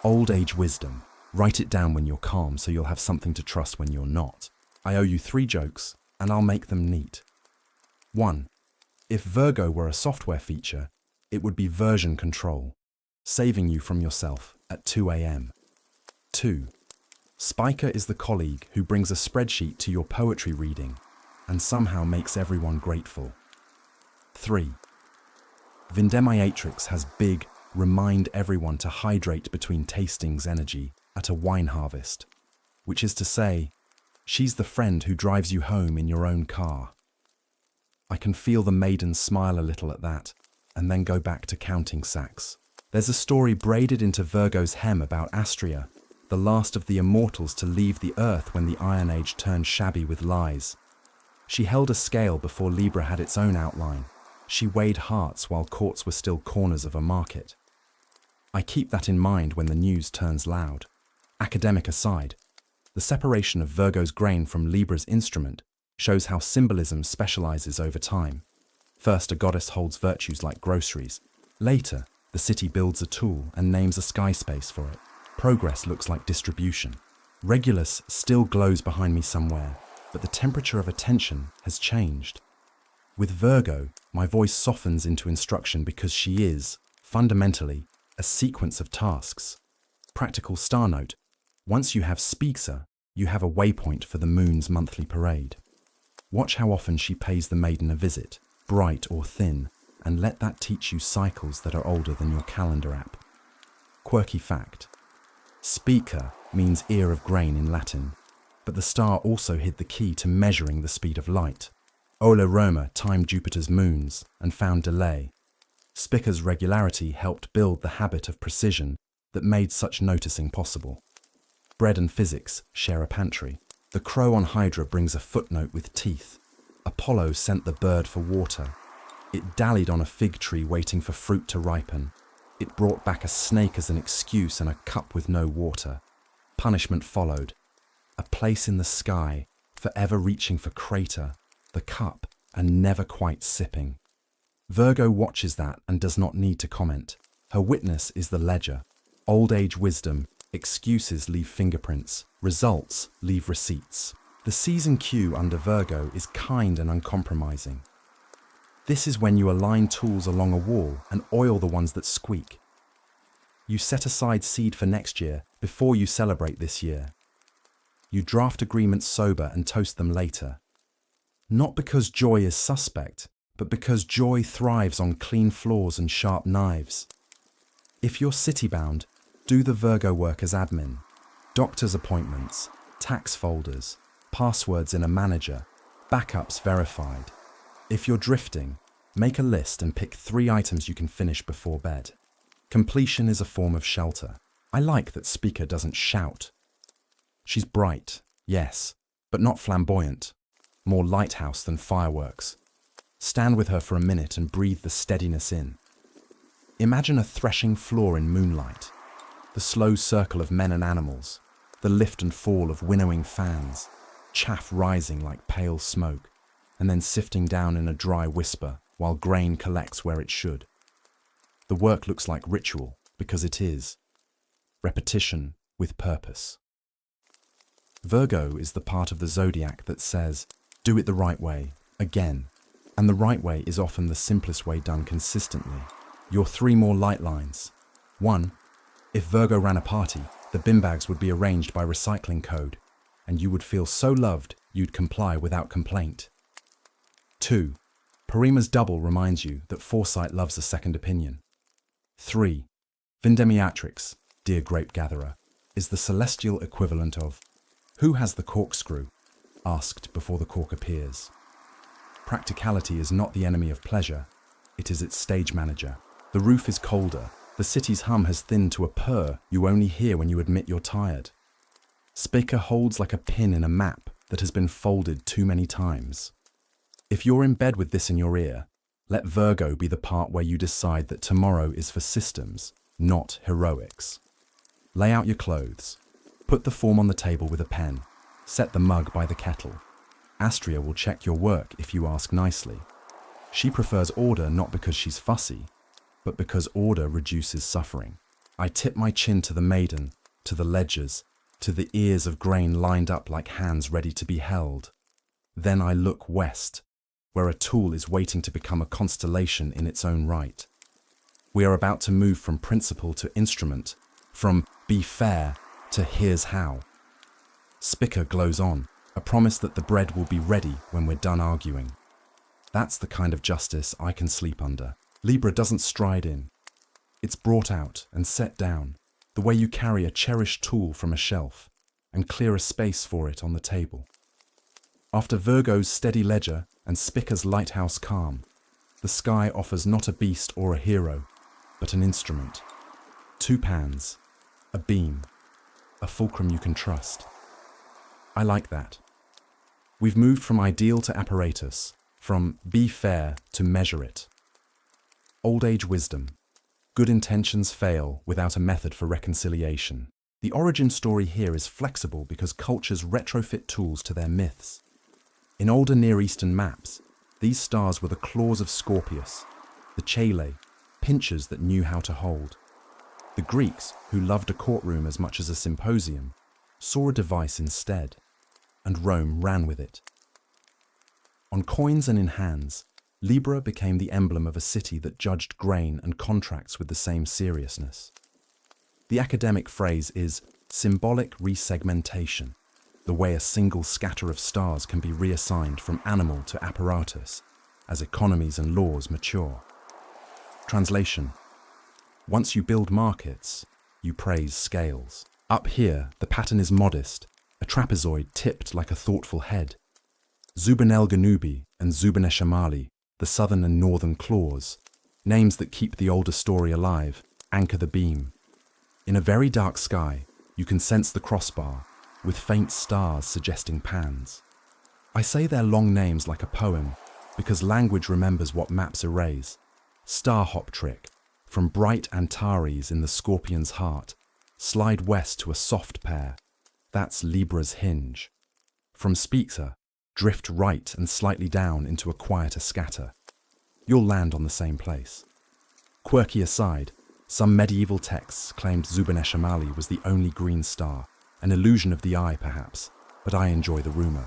Old age wisdom. Write it down when you're calm so you'll have something to trust when you're not. I owe you 3 jokes, and I'll make them neat. 1. If Virgo were a software feature, it would be version control, saving you from yourself at 2 a.m. 2. Spica is the colleague who brings a spreadsheet to your poetry reading and somehow makes everyone grateful. 3. Vindemiatrix has big, remind everyone to hydrate between tastings energy at a wine harvest, which is to say, she's the friend who drives you home in your own car. I can feel the maiden smile a little at that, and then go back to counting sacks. There's a story braided into Virgo's hem about Astrea, the last of the immortals to leave the earth when the Iron Age turned shabby with lies. She held a scale before Libra had its own outline. She weighed hearts while courts were still corners of a market. I keep that in mind when the news turns loud. Academic aside, the separation of Virgo's grain from Libra's instrument shows how symbolism specializes over time. First, a goddess holds virtues like groceries. Later, the city builds a tool and names a sky space for it. Progress looks like distribution. Regulus still glows behind me somewhere, but the temperature of attention has changed. With Virgo, my voice softens into instruction because she is, fundamentally, a sequence of tasks. Practical star note: once you have Speaker, you have a waypoint for the moon's monthly parade. Watch how often she pays the maiden a visit, bright or thin, and let that teach you cycles that are older than your calendar app. Quirky fact: Speaker means ear of grain in Latin, but the star also hid the key to measuring the speed of light. Ola Roma timed Jupiter's moons and found delay. Spica's regularity helped build the habit of precision that made such noticing possible. Bread and physics share a pantry. The crow on Hydra brings a footnote with teeth. Apollo sent the bird for water. It dallied on a fig tree waiting for fruit to ripen. It brought back a snake as an excuse and a cup with no water. Punishment followed. A place in the sky, forever reaching for crater, the cup, and never quite sipping. Virgo watches that and does not need to comment. Her witness is the ledger. Old age wisdom, excuses leave fingerprints, results leave receipts. The season cue under Virgo is kind and uncompromising. This is when you align tools along a wall and oil the ones that squeak. You set aside seed for next year before you celebrate this year. You draft agreements sober and toast them later. Not because joy is suspect, but because joy thrives on clean floors and sharp knives. If you're city-bound, do the Virgo work as admin. Doctor's appointments, tax folders, passwords in a manager, backups verified. If you're drifting, make a list and pick 3 items you can finish before bed. Completion is a form of shelter. I like that Speaker doesn't shout. She's bright, yes, but not flamboyant. More lighthouse than fireworks. Stand with her for a minute and breathe the steadiness in. Imagine a threshing floor in moonlight. The slow circle of men and animals. The lift and fall of winnowing fans. Chaff rising like pale smoke, and then sifting down in a dry whisper while grain collects where it should. The work looks like ritual because it is. Repetition with purpose. Virgo is the part of the zodiac that says, do it the right way, again. And the right way is often the simplest way done consistently. Your 3 more light lines. 1. If Virgo ran a party, the bin bags would be arranged by recycling code, and you would feel so loved you'd comply without complaint. 2. Parima's double reminds you that foresight loves a second opinion. 3. Vindemiatrix, dear grape gatherer, is the celestial equivalent of who has the corkscrew, asked before the cork appears. Practicality is not the enemy of pleasure, it is its stage manager. The roof is colder, the city's hum has thinned to a purr you only hear when you admit you're tired. Speaker holds like a pin in a map that has been folded too many times. If you're in bed with this in your ear, let Virgo be the part where you decide that tomorrow is for systems, not heroics. Lay out your clothes. Put the form on the table with a pen. Set the mug by the kettle. Astria will check your work if you ask nicely. She prefers order not because she's fussy, but because order reduces suffering. I tip my chin to the maiden, to the ledgers, to the ears of grain lined up like hands ready to be held. Then I look west, where a tool is waiting to become a constellation in its own right. We are about to move from principle to instrument, from be fair to here's how. Spica glows on, a promise that the bread will be ready when we're done arguing. That's the kind of justice I can sleep under. Libra doesn't stride in. It's brought out and set down, the way you carry a cherished tool from a shelf and clear a space for it on the table. After Virgo's steady ledger and Spica's lighthouse calm, the sky offers not a beast or a hero, but an instrument. 2 pans, a beam, a fulcrum you can trust. I like that. We've moved from ideal to apparatus, from be fair to measure it. Old age wisdom. Good intentions fail without a method for reconciliation. The origin story here is flexible because cultures retrofit tools to their myths. In older Near Eastern maps, These stars were the claws of Scorpius, the chele, pinchers that knew how to hold. The Greeks, who loved a courtroom as much as a symposium, saw a device instead, and Rome ran with it. On coins and in hands, Libra became the emblem of a city that judged grain and contracts with the same seriousness. The academic phrase is symbolic resegmentation, the way a single scatter of stars can be reassigned from animal to apparatus as economies and laws mature. Translation: once you build markets, you praise scales. Up here, the pattern is modest, a trapezoid tipped like a thoughtful head. Zuben-el-Ganubi and Zuben-e-Shamali, the southern and northern claws, names that keep the older story alive, anchor the beam. In a very dark sky, you can sense the crossbar, with faint stars suggesting pans. I say their long names like a poem, because language remembers what maps erase. Star hop trick, from bright Antares in the Scorpion's heart, slide west to a soft pair. That's Libra's hinge. From Spitzer, drift right and slightly down into a quieter scatter. You'll land on the same place. Quirky aside, some medieval texts claimed Zuben-e-Shamali was the only green star, an illusion of the eye perhaps, but I enjoy the rumour.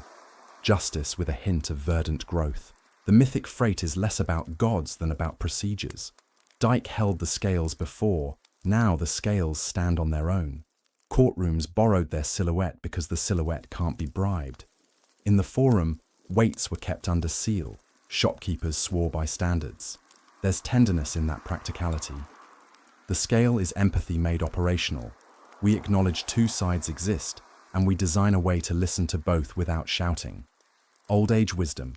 Justice with a hint of verdant growth. The mythic freight is less about gods than about procedures. Dyke held the scales before, now the scales stand on their own. Courtrooms borrowed their silhouette because the silhouette can't be bribed. In the forum, weights were kept under seal. Shopkeepers swore by standards. There's tenderness in that practicality. The scale is empathy made operational. We acknowledge two sides exist, and we design a way to listen to both without shouting. Old age wisdom.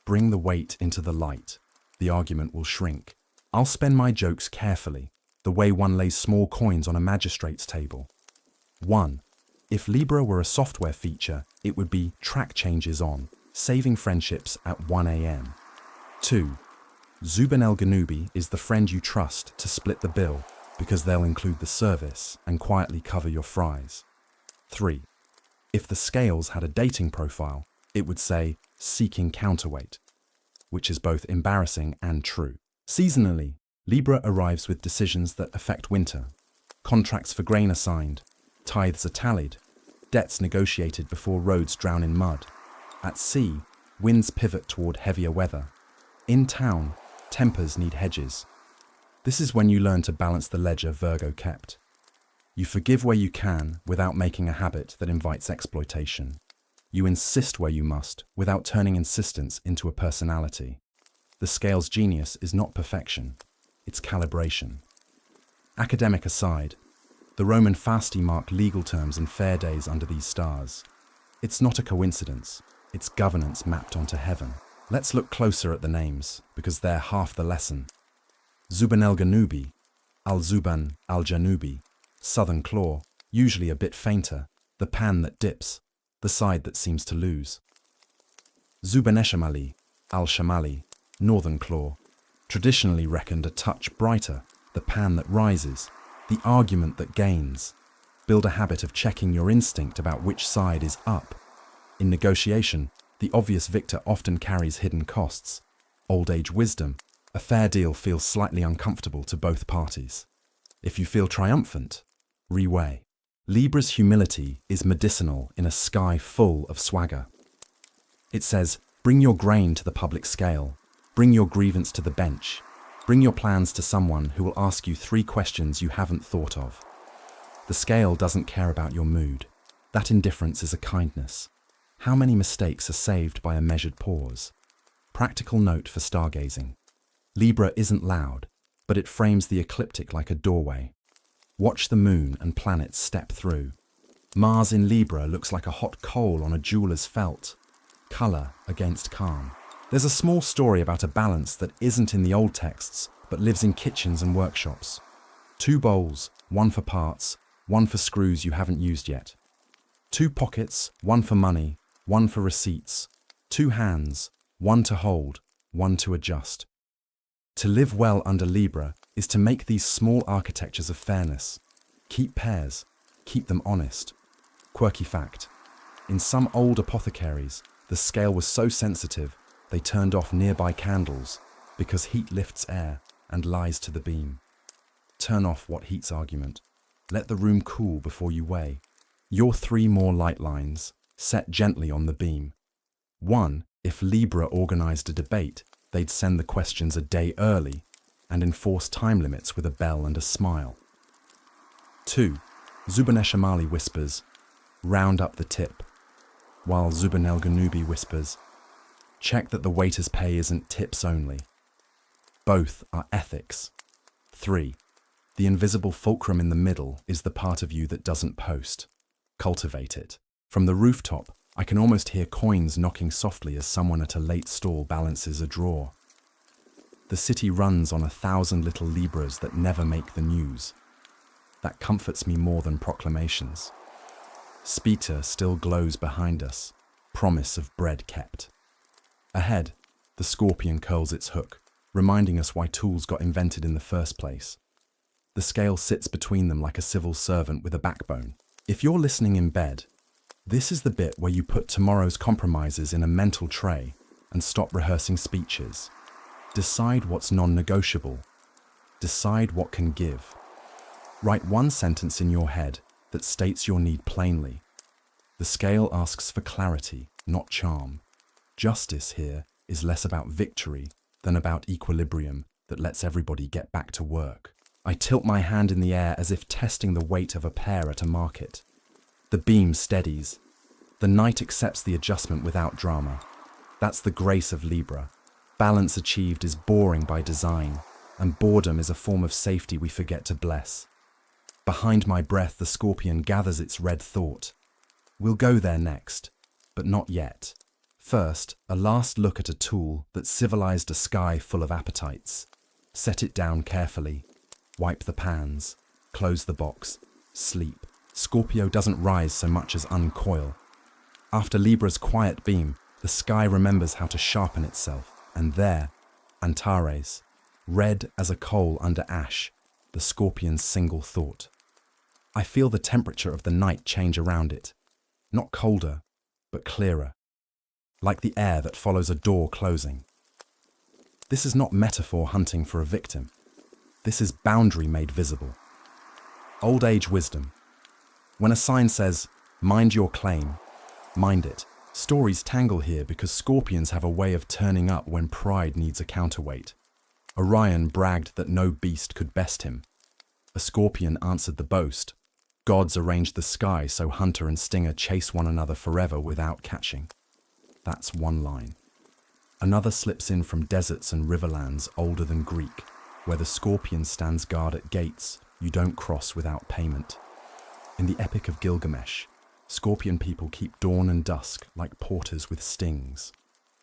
Bring the weight into the light. The argument will shrink. I'll spend my jokes carefully, the way one lays small coins on a magistrate's table. 1. If Libra were a software feature, it would be track changes on, saving friendships at 1 a.m. 2. Zuben-el-Ganubi is the friend you trust to split the bill because they'll include the service and quietly cover your fries. 3. If the scales had a dating profile, it would say seeking counterweight, which is both embarrassing and true. Seasonally, Libra arrives with decisions that affect winter. Contracts for grain are signed, tithes are tallied, debts negotiated before roads drown in mud. At sea, winds pivot toward heavier weather. In town, tempers need hedges. This is when you learn to balance the ledger Virgo kept. You forgive where you can without making a habit that invites exploitation. You insist where you must without turning insistence into a personality. The scale's genius is not perfection, it's calibration. Academic aside, the Roman fasti mark legal terms and fair days under these stars. It's not a coincidence, it's governance mapped onto heaven. Let's look closer at the names, because they're half the lesson. Zuben-el-Ganubi, Al-Zuban, Al-Janubi, southern claw, usually a bit fainter, the pan that dips, the side that seems to lose. Zuben-e-Shamali, Al-Shamali, northern claw, traditionally reckoned a touch brighter, the pan that rises, the argument that gains. Build a habit of checking your instinct about which side is up. In negotiation, the obvious victor often carries hidden costs. Old age wisdom, a fair deal feels slightly uncomfortable to both parties. If you feel triumphant, reweigh. Libra's humility is medicinal in a sky full of swagger. It says, bring your grain to the public scale, bring your grievance to the bench, bring your plans to someone who will ask you 3 questions you haven't thought of. The scale doesn't care about your mood. That indifference is a kindness. How many mistakes are saved by a measured pause? Practical note for stargazing. Libra isn't loud, but it frames the ecliptic like a doorway. Watch the moon and planets step through. Mars in Libra looks like a hot coal on a jeweler's felt. Color against calm. There's a small story about a balance that isn't in the old texts, but lives in kitchens and workshops. 2 bowls, one for parts, one for screws you haven't used yet. 2 pockets, one for money, one for receipts. 2 hands, one to hold, one to adjust. To live well under Libra is to make these small architectures of fairness. Keep pairs, keep them honest. Quirky fact. In some old apothecaries, the scale was so sensitive They turned off nearby candles because heat lifts air and lies to the beam. Turn off what heats argument. Let the room cool before you weigh. Your 3 more light lines, set gently on the beam. 1. If Libra organized a debate, they'd send the questions a day early and enforce time limits with a bell and a smile. 2. Zubaneshamali whispers, round up the tip, while Zubanelganubi whispers, check that the waiter's pay isn't tips only. Both are ethics. 3. The invisible fulcrum in the middle is the part of you that doesn't post. Cultivate it. From the rooftop, I can almost hear coins knocking softly as someone at a late stall balances a drawer. The city runs on 1,000 little Libras that never make the news. That comforts me more than proclamations. Spita still glows behind us, promise of bread kept. Ahead, the scorpion curls its hook, reminding us why tools got invented in the first place. The scale sits between them like a civil servant with a backbone. If you're listening in bed, this is the bit where you put tomorrow's compromises in a mental tray and stop rehearsing speeches. Decide what's non-negotiable. Decide what can give. Write one sentence in your head that states your need plainly. The scale asks for clarity, not charm. Justice here is less about victory than about equilibrium that lets everybody get back to work. I tilt my hand in the air as if testing the weight of a pear at a market. The beam steadies. The night accepts the adjustment without drama. That's the grace of Libra. Balance achieved is boring by design, and boredom is a form of safety we forget to bless. Behind my breath, the scorpion gathers its red thought. We'll go there next, but not yet. First, a last look at a tool that civilized a sky full of appetites. Set it down carefully. Wipe the pans. Close the box. Sleep. Scorpio doesn't rise so much as uncoil. After Libra's quiet beam, the sky remembers how to sharpen itself. And there, Antares, red as a coal under ash, the scorpion's single thought. I feel the temperature of the night change around it. Not colder, but clearer. Like the air that follows a door closing. This is not metaphor hunting for a victim. This is boundary made visible. Old age wisdom. When a sign says, mind your claim, mind it. Stories tangle here because scorpions have a way of turning up when pride needs a counterweight. Orion bragged that no beast could best him. A scorpion answered the boast. Gods arranged the sky so hunter and stinger chase one another forever without catching. That's one line. Another slips in from deserts and riverlands older than Greek, where the scorpion stands guard at gates you don't cross without payment. In the Epic of Gilgamesh, scorpion people keep dawn and dusk like porters with stings.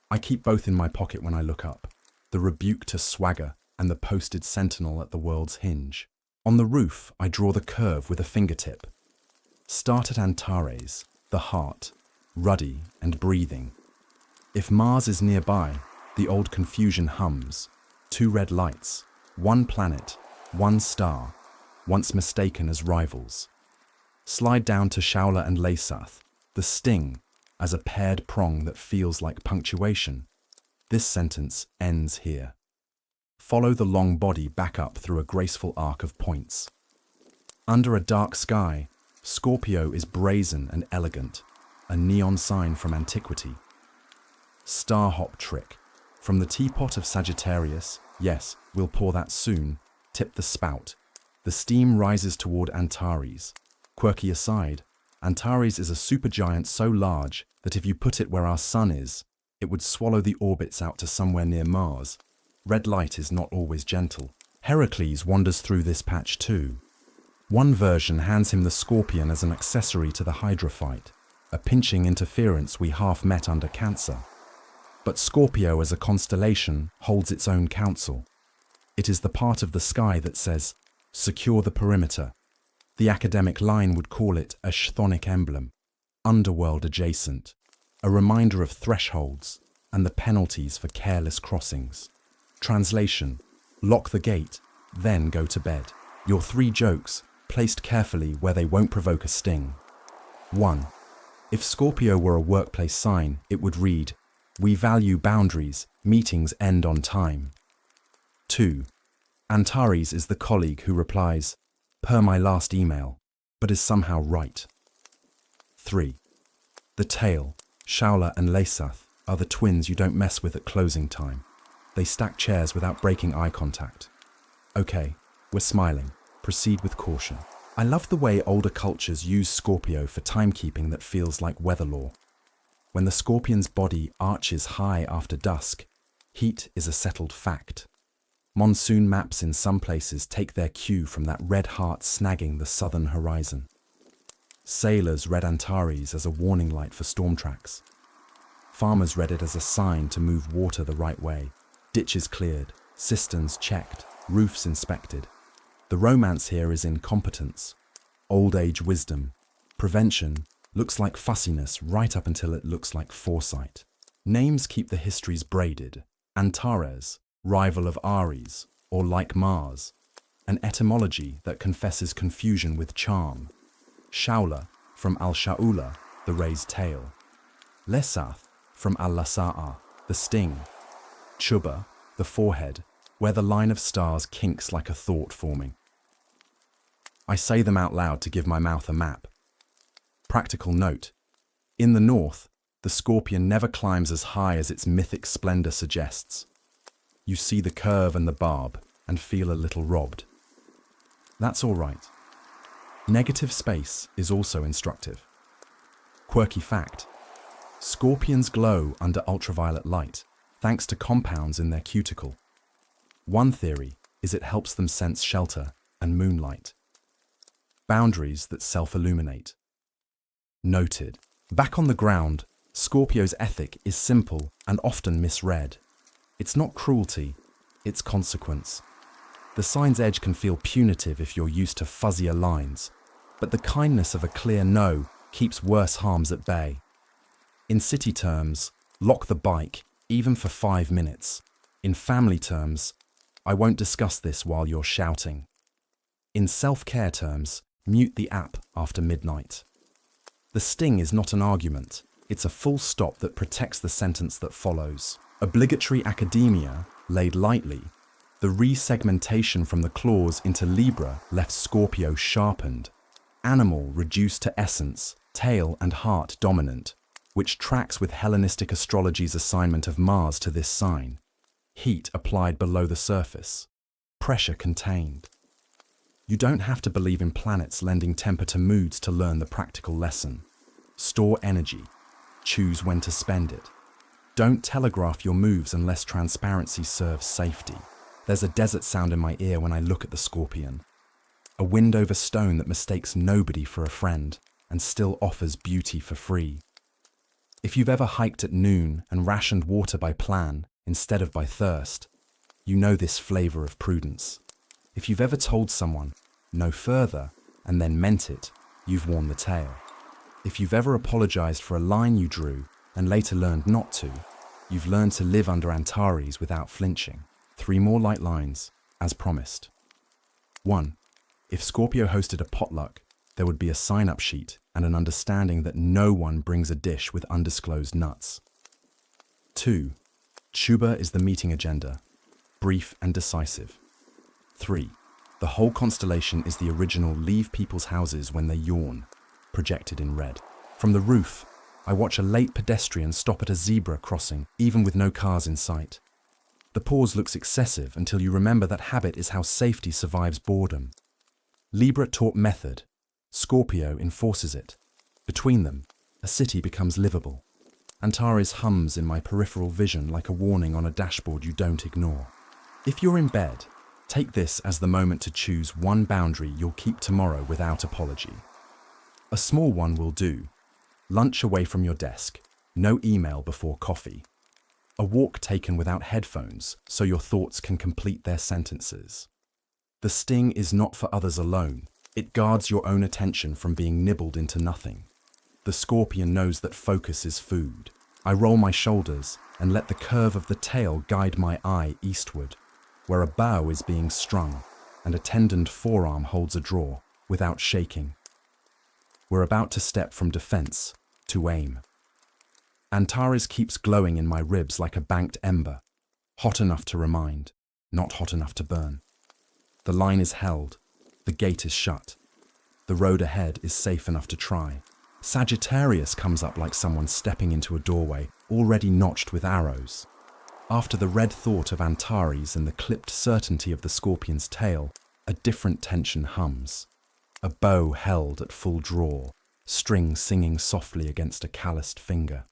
I keep both in my pocket when I look up, the rebuke to swagger and the posted sentinel at the world's hinge. On the roof, I draw the curve with a fingertip. Start at Antares, the heart, ruddy and breathing. If Mars is nearby, the old confusion hums. 2 red lights, 1 planet, 1 star, once mistaken as rivals. Slide down to Shaula and Laysath, the sting, as a paired prong that feels like punctuation. This sentence ends here. Follow the long body back up through a graceful arc of points. Under a dark sky, Scorpio is brazen and elegant, a neon sign from antiquity. Star hop trick. From the teapot of Sagittarius, yes, we'll pour that soon, tip the spout. The steam rises toward Antares. Quirky aside, Antares is a supergiant so large that if you put it where our sun is, it would swallow the orbits out to somewhere near Mars. Red light is not always gentle. Heracles wanders through this patch too. One version hands him the scorpion as an accessory to the Hydra fight, a pinching interference we half met under Cancer. But Scorpio as a constellation holds its own counsel. It is the part of the sky that says, secure the perimeter. The academic line would call it a chthonic emblem, underworld adjacent, a reminder of thresholds and the penalties for careless crossings. Translation, lock the gate, then go to bed. Your 3 jokes, placed carefully where they won't provoke a sting. 1. If Scorpio were a workplace sign, it would read, We value boundaries, meetings end on time. 2. Antares is the colleague who replies, per my last email, but is somehow right. 3. The tail, Shaula and Lesath, are the twins you don't mess with at closing time. They stack chairs without breaking eye contact. Okay, we're smiling. Proceed with caution. I love the way older cultures use Scorpio for timekeeping that feels like weather law. When the scorpion's body arches high after dusk, heat is a settled fact. Monsoon maps in some places take their cue from that red heart snagging the southern horizon. Sailors read Antares as a warning light for storm tracks. Farmers read it as a sign to move water the right way. Ditches cleared, cisterns checked, roofs inspected. The romance here is in competence, old age wisdom. Prevention looks like fussiness right up until it looks like foresight. Names keep the histories braided. Antares, rival of Aries, or like Mars. An etymology that confesses confusion with charm. Shaula, from al-Shaula, the raised tail. Lesath, from al-Lasa'a, the sting. Chuba, the forehead, where the line of stars kinks like a thought forming. I say them out loud to give my mouth a map. Practical note. In the north, the scorpion never climbs as high as its mythic splendor suggests. You see the curve and the barb and feel a little robbed. That's all right. Negative space is also instructive. Quirky fact. Scorpions glow under ultraviolet light, thanks to compounds in their cuticle. One theory is it helps them sense shelter and moonlight. Boundaries that self-illuminate. Noted. Back on the ground, Scorpio's ethic is simple and often misread. It's not cruelty, it's consequence. The sign's edge can feel punitive if you're used to fuzzier lines, but the kindness of a clear no keeps worse harms at bay. In city terms, lock the bike, even for 5 minutes. In family terms, I won't discuss this while you're shouting. In self-care terms, mute the app after midnight. The sting is not an argument, it's a full stop that protects the sentence that follows. Obligatory academia, laid lightly, the resegmentation from the claws into Libra left Scorpio sharpened. Animal reduced to essence, tail and heart dominant, which tracks with Hellenistic astrology's assignment of Mars to this sign. Heat applied below the surface, pressure contained. You don't have to believe in planets lending temper to moods to learn the practical lesson. Store energy. Choose when to spend it. Don't telegraph your moves unless transparency serves safety. There's a desert sound in my ear when I look at the scorpion. A wind over stone that mistakes nobody for a friend and still offers beauty for free. If you've ever hiked at noon and rationed water by plan instead of by thirst, you know this flavor of prudence. If you've ever told someone, no further, and then meant it, you've worn the tail. If you've ever apologized for a line you drew and later learned not to, you've learned to live under Antares without flinching. 3 more light lines, as promised. 1. If Scorpio hosted a potluck, there would be a sign-up sheet and an understanding that no one brings a dish with undisclosed nuts. 2. Chuba is the meeting agenda, brief and decisive. 3. The whole constellation is the original leave people's houses when they yawn, projected in red. From the roof, I watch a late pedestrian stop at a zebra crossing, even with no cars in sight. The pause looks excessive until you remember that habit is how safety survives boredom. Libra taught method. Scorpio enforces it. Between them, a city becomes livable. Antares hums in my peripheral vision like a warning on a dashboard you don't ignore. If you're in bed, take this as the moment to choose one boundary you'll keep tomorrow without apology. A small one will do. Lunch away from your desk. No email before coffee. A walk taken without headphones so your thoughts can complete their sentences. The sting is not for others alone. It guards your own attention from being nibbled into nothing. The scorpion knows that focus is food. I roll my shoulders and let the curve of the tail guide my eye eastward, where a bow is being strung and a tendoned forearm holds a draw without shaking. We're about to step from defense to aim. Antares keeps glowing in my ribs like a banked ember, hot enough to remind, not hot enough to burn. The line is held, the gate is shut. The road ahead is safe enough to try. Sagittarius comes up like someone stepping into a doorway already notched with arrows. After the red thought of Antares and the clipped certainty of the scorpion's tail, a different tension hums. A bow held at full draw, strings singing softly against a calloused finger.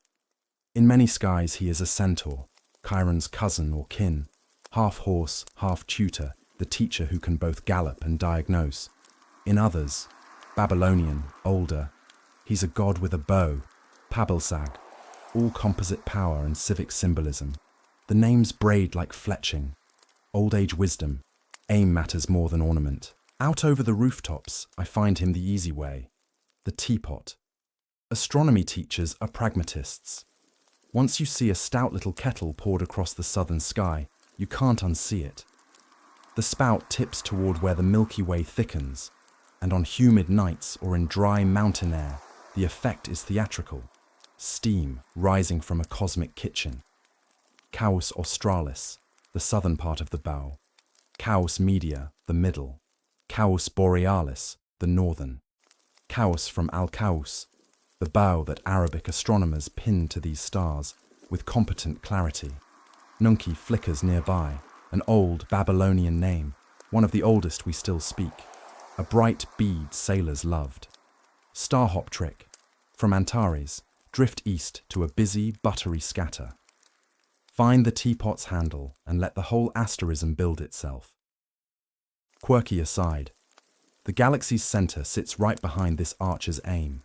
In many skies he is a centaur, Chiron's cousin or kin, half horse, half tutor, the teacher who can both gallop and diagnose. In others, Babylonian, older, he's a god with a bow, Pabilsag, all composite power and civic symbolism. The names braid like fletching, old age wisdom, aim matters more than ornament. Out over the rooftops, I find him the easy way, the teapot. Astronomy teachers are pragmatists. Once you see a stout little kettle poured across the southern sky, you can't unsee it. The spout tips toward where the Milky Way thickens, and on humid nights or in dry mountain air, the effect is theatrical. Steam rising from a cosmic kitchen. Caus Australis, the southern part of the bow. Caus Media, the middle. Caus Borealis, the northern. Caus from Alcaus, the bow that Arabic astronomers pin to these stars with competent clarity. Nunki flickers nearby, an old Babylonian name, one of the oldest we still speak. A bright bead sailors loved. Starhop trick. From Antares, drift east to a busy, buttery scatter. Find the teapot's handle and let the whole asterism build itself. Quirky aside, the galaxy's center sits right behind this archer's aim.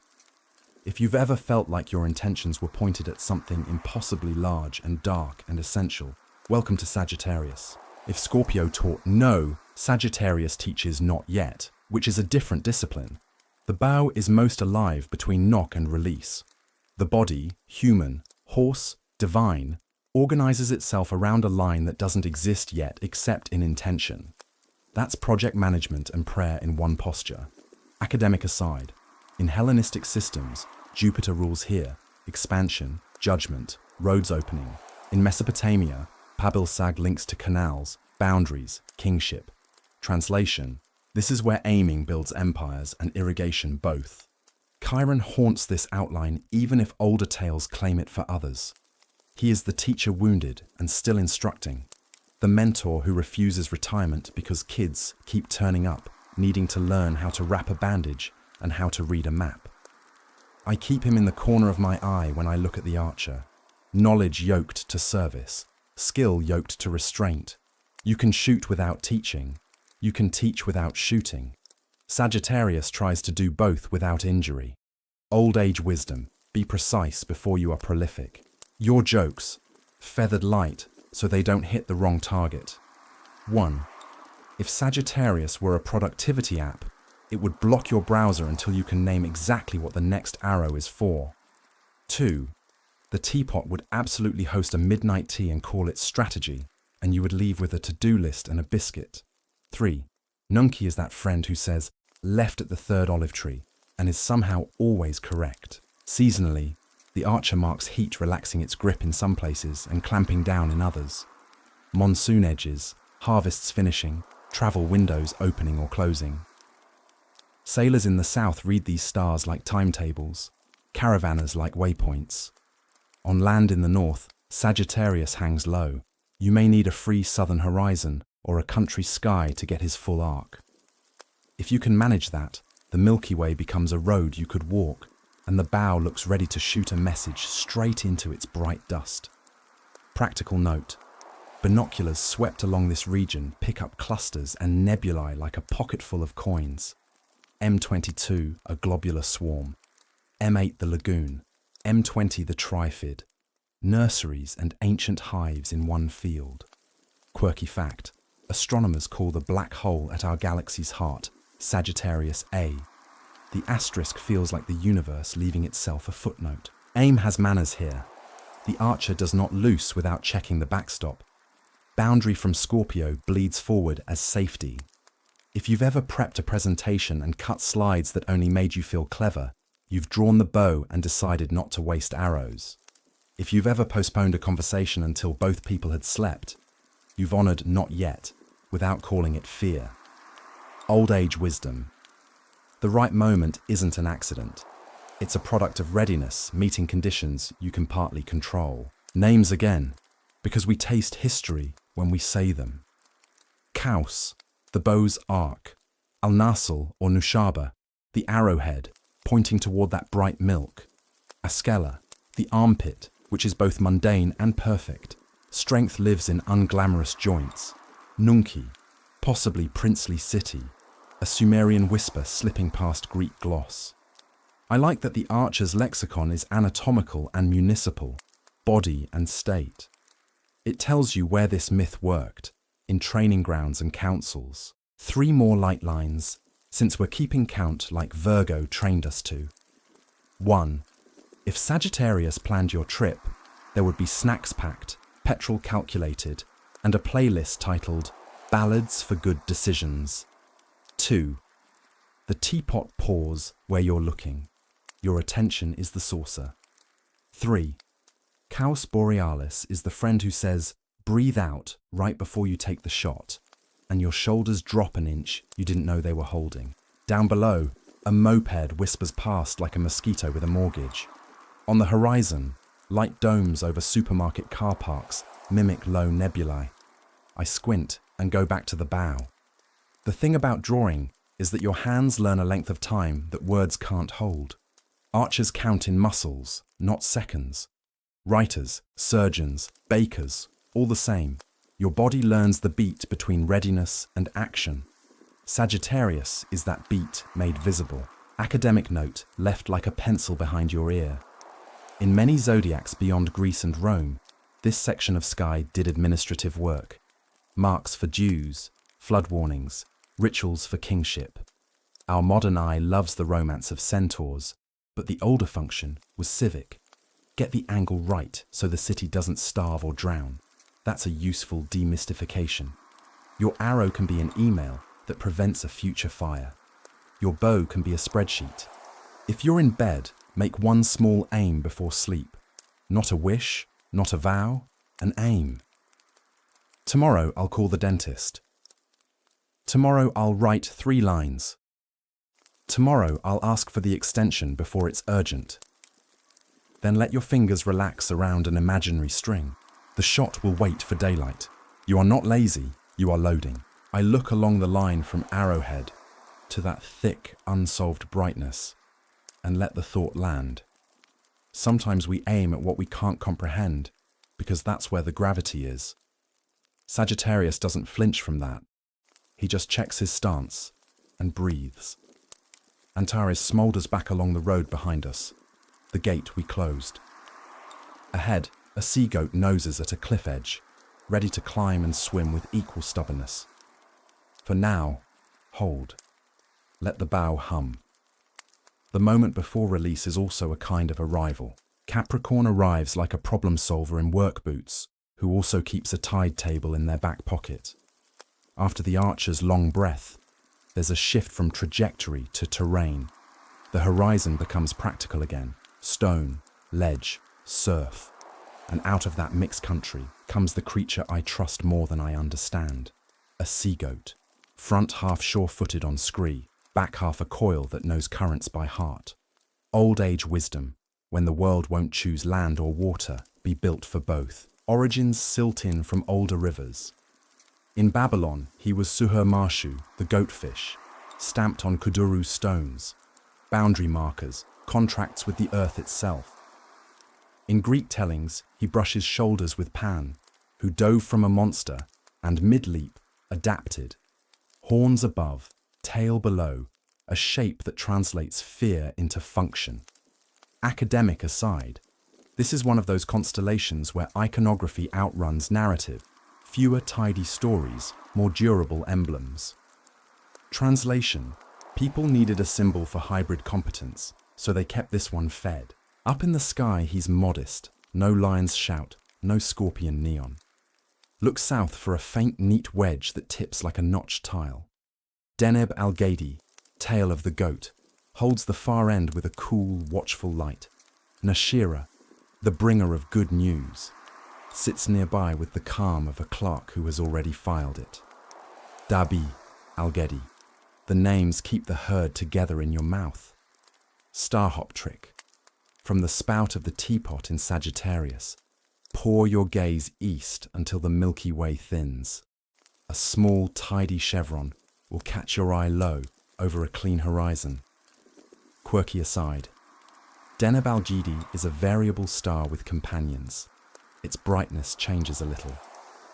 If you've ever felt like your intentions were pointed at something impossibly large and dark and essential, welcome to Sagittarius. If Scorpio taught no, Sagittarius teaches not yet, which is a different discipline. The bow is most alive between knock and release. The body, human, horse, divine, organizes itself around a line that doesn't exist yet except in intention. That's project management and prayer in one posture. Academic aside, in Hellenistic systems, Jupiter rules here, expansion, judgment, roads opening. In Mesopotamia, Pabilsag links to canals, boundaries, kingship. Translation, this is where aiming builds empires and irrigation both. Chiron haunts this outline even if older tales claim it for others. He is the teacher wounded and still instructing, the mentor who refuses retirement because kids keep turning up, needing to learn how to wrap a bandage and how to read a map. I keep him in the corner of my eye when I look at the archer. Knowledge yoked to service, skill yoked to restraint. You can shoot without teaching. You can teach without shooting. Sagittarius tries to do both without injury. Old age wisdom, be precise before you are prolific. Your jokes, feathered light so they don't hit the wrong target. 1. If Sagittarius were a productivity app, it would block your browser until you can name exactly what the next arrow is for. 2. The teapot would absolutely host a midnight tea and call it strategy, and you would leave with a to-do list and a biscuit. 3. Nunki is that friend who says, left at the third olive tree, and is somehow always correct. Seasonally, the archer marks heat relaxing its grip in some places and clamping down in others. Monsoon edges, harvests finishing, travel windows opening or closing. Sailors in the south read these stars like timetables, caravanners like waypoints. On land in the north, Sagittarius hangs low. You may need a free southern horizon or a country sky to get his full arc. If you can manage that, the Milky Way becomes a road you could walk, and the bow looks ready to shoot a message straight into its bright dust. Practical note: binoculars swept along this region pick up clusters and nebulae like a pocketful of coins. M22, a globular swarm. M8, the lagoon. M20, the trifid. Nurseries and ancient hives in one field. Quirky fact: astronomers call the black hole at our galaxy's heart Sagittarius A. The asterisk feels like the universe leaving itself a footnote. Aim has manners here. The archer does not loose without checking the backstop. Boundary from Scorpio bleeds forward as safety. If you've ever prepped a presentation and cut slides that only made you feel clever, you've drawn the bow and decided not to waste arrows. If you've ever postponed a conversation until both people had slept, you've honored not yet without calling it fear. Old age wisdom. The right moment isn't an accident. It's a product of readiness, meeting conditions you can partly control. Names again, because we taste history when we say them. Kaus, the bow's arc. Al-Nasl or Nushaba, the arrowhead, pointing toward that bright milk. Askela, the armpit, which is both mundane and perfect. Strength lives in unglamorous joints. Nunki, possibly princely city, a Sumerian whisper slipping past Greek gloss. I like that the archer's lexicon is anatomical and municipal, body and state. It tells you where this myth worked, in training grounds and councils. 3 more light lines, since we're keeping count like Virgo trained us to. 1. If Sagittarius planned your trip, there would be snacks packed, petrol calculated, and a playlist titled Ballads for Good Decisions. 2. The teapot pours where you're looking. Your attention is the saucer. 3. Caus Borealis is the friend who says, breathe out right before you take the shot, and your shoulders drop an inch you didn't know they were holding. Down below, a moped whispers past like a mosquito with a mortgage. On the horizon, light domes over supermarket car parks mimic low nebulae. I squint and go back to the bow. The thing about drawing is that your hands learn a length of time that words can't hold. Archers count in muscles, not seconds. Writers, surgeons, bakers, all the same. Your body learns the beat between readiness and action. Sagittarius is that beat made visible. Academic note left like a pencil behind your ear. In many zodiacs beyond Greece and Rome, this section of sky did administrative work. Marks for dues, flood warnings, rituals for kingship. Our modern eye loves the romance of centaurs, but the older function was civic. Get the angle right so the city doesn't starve or drown. That's a useful demystification. Your arrow can be an email that prevents a future fire. Your bow can be a spreadsheet. If you're in bed, make one small aim before sleep. Not a wish, not a vow, an aim. Tomorrow I'll call the dentist. Tomorrow I'll write 3 lines. Tomorrow I'll ask for the extension before it's urgent. Then let your fingers relax around an imaginary string. The shot will wait for daylight. You are not lazy, you are loading. I look along the line from arrowhead to that thick, unsolved brightness and let the thought land. Sometimes we aim at what we can't comprehend because that's where the gravity is. Sagittarius doesn't flinch from that. He just checks his stance and breathes. Antares smoulders back along the road behind us. The gate we closed. Ahead, a sea goat noses at a cliff edge, ready to climb and swim with equal stubbornness. For now, hold. Let the bow hum. The moment before release is also a kind of arrival. Capricorn arrives like a problem solver in work boots, who also keeps a tide table in their back pocket. After the archer's long breath, there's a shift from trajectory to terrain. The horizon becomes practical again. Stone, ledge, surf. And out of that mixed country comes the creature I trust more than I understand. A sea goat. Front half sure-footed on scree, back half a coil that knows currents by heart. Old age wisdom. When the world won't choose land or water, be built for both. Origins silt in from older rivers. In Babylon, he was Suher-Marshu, the goatfish, stamped on Kuduru stones. Boundary markers, contracts with the earth itself. In Greek tellings, he brushes shoulders with Pan, who dove from a monster and mid-leap adapted. Horns above, tail below, a shape that translates fear into function. Academic aside, this is one of those constellations where iconography outruns narrative. Fewer tidy stories, more durable emblems. Translation. People needed a symbol for hybrid competence, so they kept this one fed. Up in the sky, he's modest. No lion's shout, no scorpion neon. Look south for a faint, neat wedge that tips like a notched tile. Deneb al-Gadi, tail of the goat, holds the far end with a cool, watchful light. Nashira, the bringer of good news, sits nearby with the calm of a clerk who has already filed it. Dabi, Algedi. The names keep the herd together in your mouth. Starhop trick. From the spout of the teapot in Sagittarius, pour your gaze east until the Milky Way thins. A small, tidy chevron will catch your eye low over a clean horizon. Quirky aside. Deneb Algedi is a variable star with companions. Its brightness changes a little.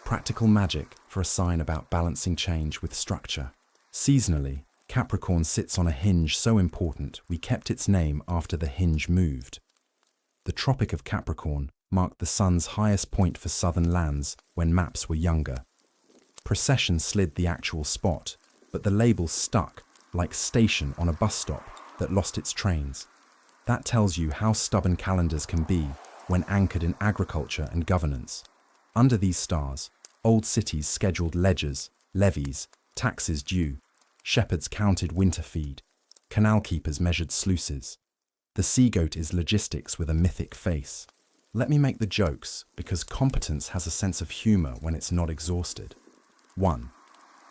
Practical magic for a sign about balancing change with structure. Seasonally, Capricorn sits on a hinge so important we kept its name after the hinge moved. The Tropic of Capricorn marked the sun's highest point for southern lands when maps were younger. Precession slid the actual spot, but the label stuck like station on a bus stop that lost its trains. That tells you how stubborn calendars can be when anchored in agriculture and governance. Under these stars, old cities scheduled ledgers, levies, taxes due. Shepherds counted winter feed. Canal keepers measured sluices. The sea goat is logistics with a mythic face. Let me make the jokes, because competence has a sense of humor when it's not exhausted. 1.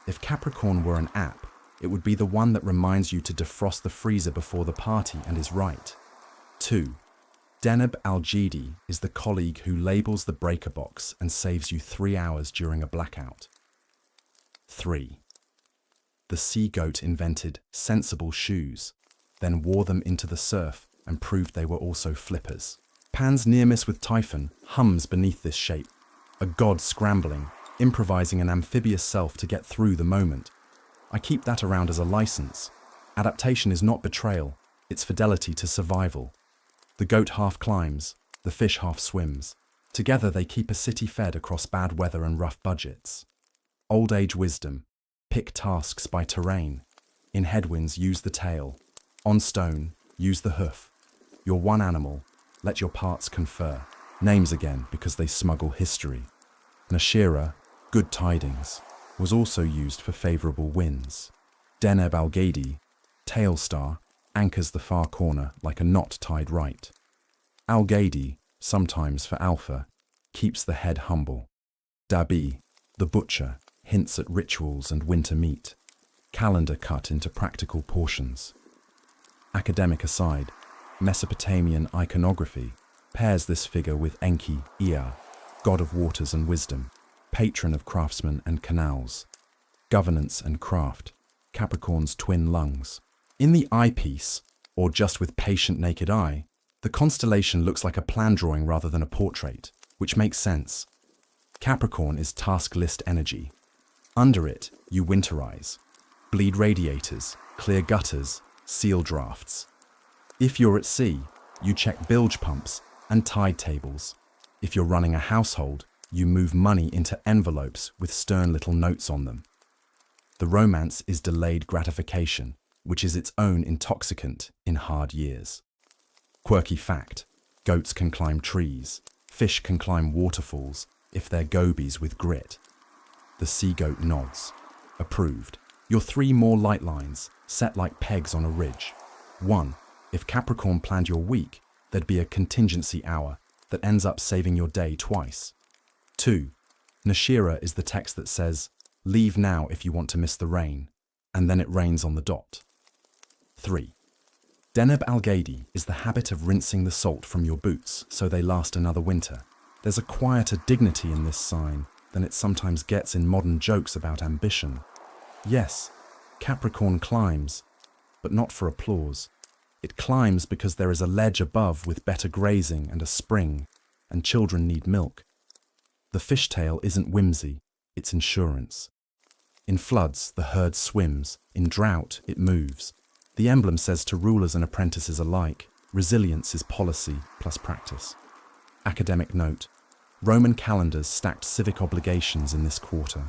If Capricorn were an app, it would be the one that reminds you to defrost the freezer before the party and is right. 2. Deneb Algedi is the colleague who labels the breaker box and saves you 3 hours during a blackout. 3. The sea goat invented sensible shoes, then wore them into the surf and proved they were also flippers. Pan's near miss with Typhon hums beneath this shape, a god scrambling, improvising an amphibious self to get through the moment. I keep that around as a license. Adaptation is not betrayal, it's fidelity to survival. The goat half climbs, the fish half swims. Together they keep a city fed across bad weather and rough budgets. Old age wisdom. Pick tasks by terrain. In headwinds, use the tail. On stone, use the hoof. You're one animal, let your parts confer. Names again because they smuggle history. Nashira, good tidings, was also used for favourable winds. Deneb Algedi, tail star, anchors the far corner like a knot tied right. Algedi, sometimes for alpha, keeps the head humble. Dabi, the butcher, hints at rituals and winter meat. Calendar cut into practical portions. Academic aside, Mesopotamian iconography pairs this figure with Enki, Ea, god of waters and wisdom, patron of craftsmen and canals. Governance and craft, Capricorn's twin lungs. In the eyepiece, or just with patient naked eye, the constellation looks like a plan drawing rather than a portrait, which makes sense. Capricorn is task list energy. Under it, you winterize. Bleed radiators, clear gutters, seal drafts. If you're at sea, you check bilge pumps and tide tables. If you're running a household, you move money into envelopes with stern little notes on them. The romance is delayed gratification, which is its own intoxicant in hard years. Quirky fact, goats can climb trees, fish can climb waterfalls if they're gobies with grit. The sea goat nods. Approved. Your 3 more light lines, set like pegs on a ridge. 1. If Capricorn planned your week, there'd be a contingency hour that ends up saving your day twice. 2. Nashira is the text that says, leave now if you want to miss the rain, and then it rains on the dot. 3. Deneb Algedi is the habit of rinsing the salt from your boots so they last another winter. There's a quieter dignity in this sign than it sometimes gets in modern jokes about ambition. Yes, Capricorn climbs, but not for applause. It climbs because there is a ledge above with better grazing and a spring, and children need milk. The fishtail isn't whimsy, it's insurance. In floods, the herd swims. In drought, it moves. The emblem says to rulers and apprentices alike, resilience is policy plus practice. Academic note, Roman calendars stacked civic obligations in this quarter.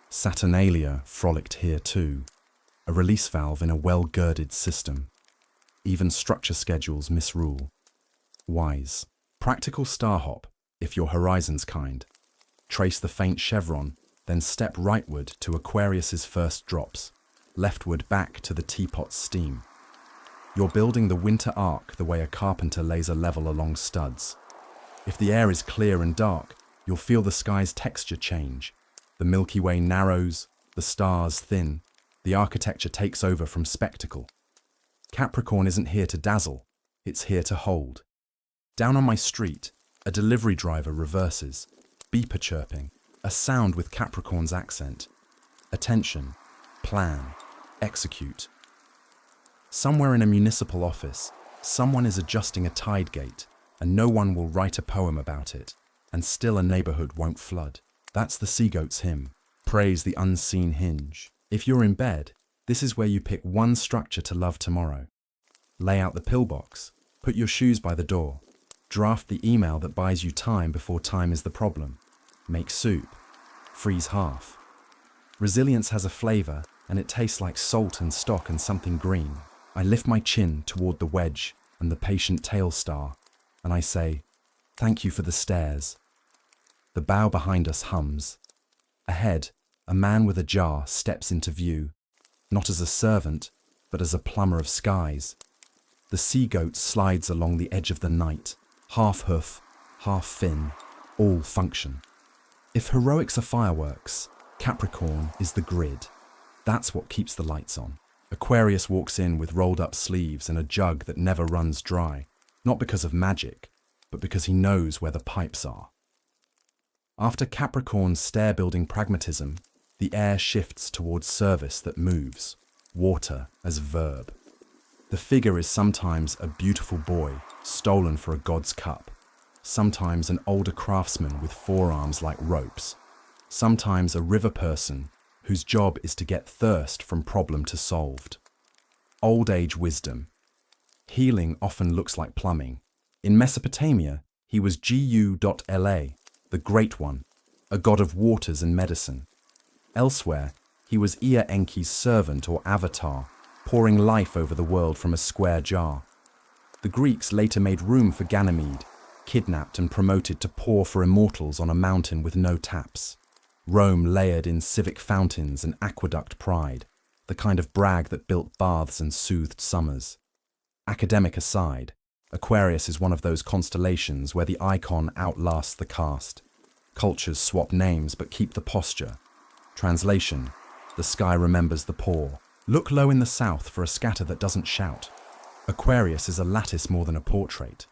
Saturnalia frolicked here too, a release valve in a well-girded system. Even structure schedules misrule. Wise. Practical star hop, if your horizon's kind. Trace the faint chevron, then step rightward to Aquarius's first drops, leftward back to the teapot's steam. You're building the winter arc the way a carpenter lays a level along studs. If the air is clear and dark, you'll feel the sky's texture change. The Milky Way narrows, the stars thin, the architecture takes over from spectacle. Capricorn isn't here to dazzle, it's here to hold. Down on my street, a delivery driver reverses, beeper chirping, a sound with Capricorn's accent. Attention, plan, execute. Somewhere in a municipal office, someone is adjusting a tide gate, and no one will write a poem about it, and still a neighborhood won't flood. That's the seagoat's hymn. Praise the unseen hinge. If you're in bed, this is where you pick one structure to love tomorrow. Lay out the pillbox, put your shoes by the door, draft the email that buys you time before time is the problem. Make soup, freeze half. Resilience has a flavor, and it tastes like salt and stock and something green. I lift my chin toward the wedge and the patient tail star, and I say, thank you for the stairs. The bow behind us hums. Ahead, a man with a jar steps into view, not as a servant, but as a plumber of skies. The sea-goat slides along the edge of the night, half hoof, half fin, all function. If heroics are fireworks, Capricorn is the grid. That's what keeps the lights on. Aquarius walks in with rolled-up sleeves and a jug that never runs dry, not because of magic, but because he knows where the pipes are. After Capricorn's stair-building pragmatism, the air shifts towards service that moves, water as verb. The figure is sometimes a beautiful boy, stolen for a god's cup, sometimes an older craftsman with forearms like ropes, sometimes a river person whose job is to get thirst from problem to solved. Old age wisdom. Healing often looks like plumbing. In Mesopotamia, he was Gu.La, the Great One, a god of waters and medicine. Elsewhere, he was Ea Enki's servant or avatar, pouring life over the world from a square jar. The Greeks later made room for Ganymede, kidnapped and promoted to pour for immortals on a mountain with no taps. Rome layered in civic fountains and aqueduct pride, the kind of brag that built baths and soothed summers. Academic aside, Aquarius is one of those constellations where the icon outlasts the cast. Cultures swap names but keep the posture. Translation: the sky remembers the poor. Look low in the south for a scatter that doesn't shout. Aquarius is a lattice more than a portrait.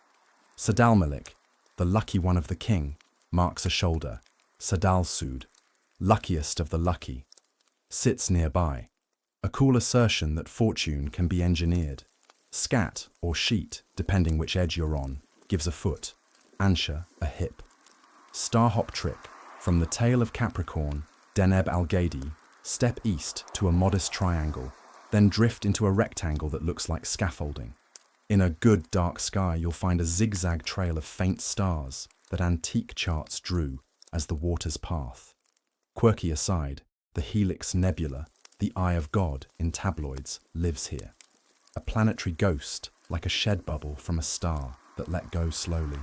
Sadalmalik, the lucky one of the king, marks a shoulder. Sadal-Sud, luckiest of the lucky, sits nearby. A cool assertion that fortune can be engineered. Scat, or sheet, depending which edge you're on, gives a foot. Ansha, a hip. Star hop trick. From the tail of Capricorn, Deneb al-Gadi, step east to a modest triangle, then drift into a rectangle that looks like scaffolding. In a good dark sky, you'll find a zigzag trail of faint stars that antique charts drew as the water's path. Quirky aside, the Helix Nebula, the Eye of God in tabloids, lives here. A planetary ghost, like a shed bubble from a star that let go slowly.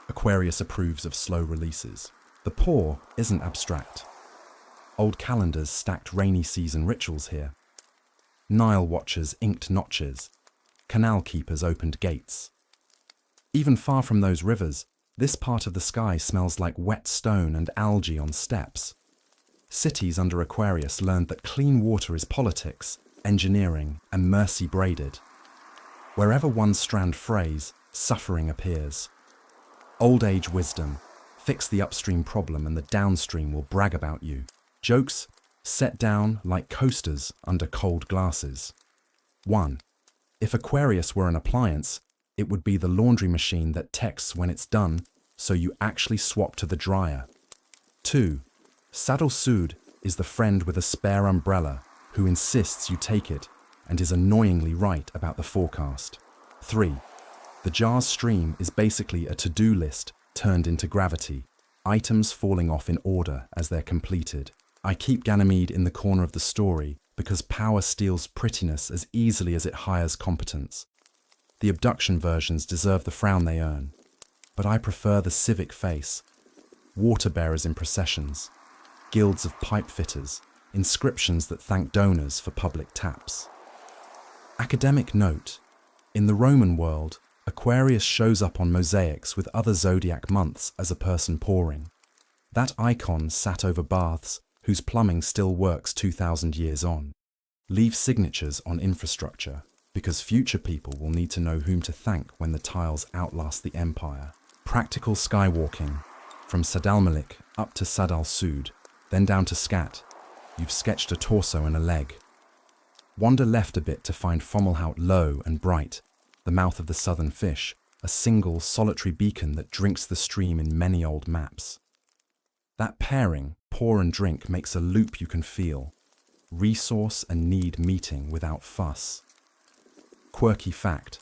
Aquarius approves of slow releases. The poor isn't abstract. Old calendars stacked rainy season rituals here. Nile watchers inked notches. Canal keepers opened gates. Even far from those rivers, this part of the sky smells like wet stone and algae on steps. Cities under Aquarius learned that clean water is politics, engineering, and mercy braided. Wherever one strand frays, suffering appears. Old age wisdom. Fix the upstream problem and the downstream will brag about you. Jokes set down like coasters under cold glasses. 1. If Aquarius were an appliance, it would be the laundry machine that texts when it's done, so you actually swap to the dryer. 2. Sadal-Sud is the friend with a spare umbrella who insists you take it and is annoyingly right about the forecast. 3. The jar's stream is basically a to-do list turned into gravity, items falling off in order as they're completed. I keep Ganymede in the corner of the story because power steals prettiness as easily as it hires competence. The abduction versions deserve the frown they earn, but I prefer the civic face. Water bearers in processions, guilds of pipe fitters, inscriptions that thank donors for public taps. Academic note: in the Roman world, Aquarius shows up on mosaics with other zodiac months as a person pouring. That icon sat over baths, whose plumbing still works 2,000 years on. Leave signatures on infrastructure, because future people will need to know whom to thank when the tiles outlast the empire. Practical skywalking, from Sad al-Malik up to Sad al-Sud, then down to Scat. You've sketched a torso and a leg. Wander left a bit to find Fomalhaut low and bright, the mouth of the southern fish, a single solitary beacon that drinks the stream in many old maps. That pairing, pour and drink, makes a loop you can feel. Resource and need meeting without fuss. Quirky fact,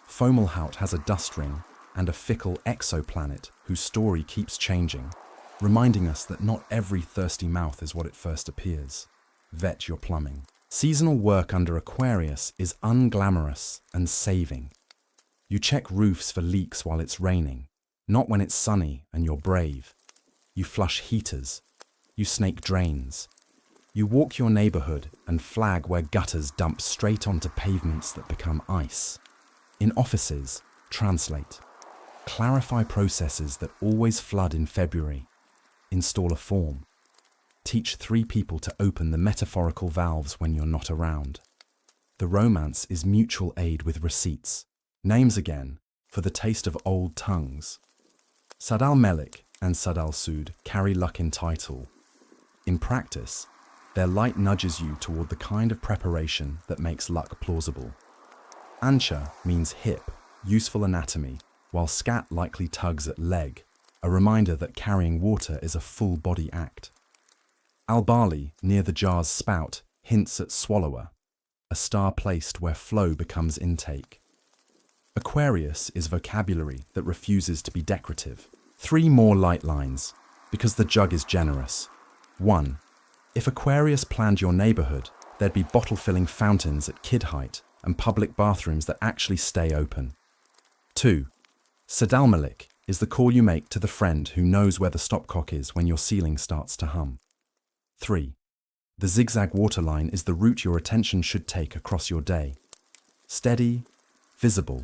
Fomalhaut has a dust ring and a fickle exoplanet whose story keeps changing, reminding us that not every thirsty mouth is what it first appears. Vet your plumbing. Seasonal work under Aquarius is unglamorous and saving. You check roofs for leaks while it's raining, not when it's sunny and you're brave. You flush heaters. You snake drains. You walk your neighborhood and flag where gutters dump straight onto pavements that become ice. In offices, translate. Clarify processes that always flood in February. Install a form. Teach 3 people to open the metaphorical valves when you're not around. The romance is mutual aid with receipts. Names again, for the taste of old tongues. Sad al-Malik and Sad al-Sud carry luck in title. In practice, their light nudges you toward the kind of preparation that makes luck plausible. Ancha means hip, useful anatomy, while Scat likely tugs at leg, a reminder that carrying water is a full body act. Al-Bali, near the jar's spout, hints at swallower, a star placed where flow becomes intake. Aquarius is vocabulary that refuses to be decorative. 3 more light lines, because the jug is generous. 1. If Aquarius planned your neighborhood, there'd be bottle-filling fountains at kid height and public bathrooms that actually stay open. 2. Sad al-Malik is the call you make to the friend who knows where the stopcock is when your ceiling starts to hum. 3. The zigzag waterline is the route your attention should take across your day. Steady, visible,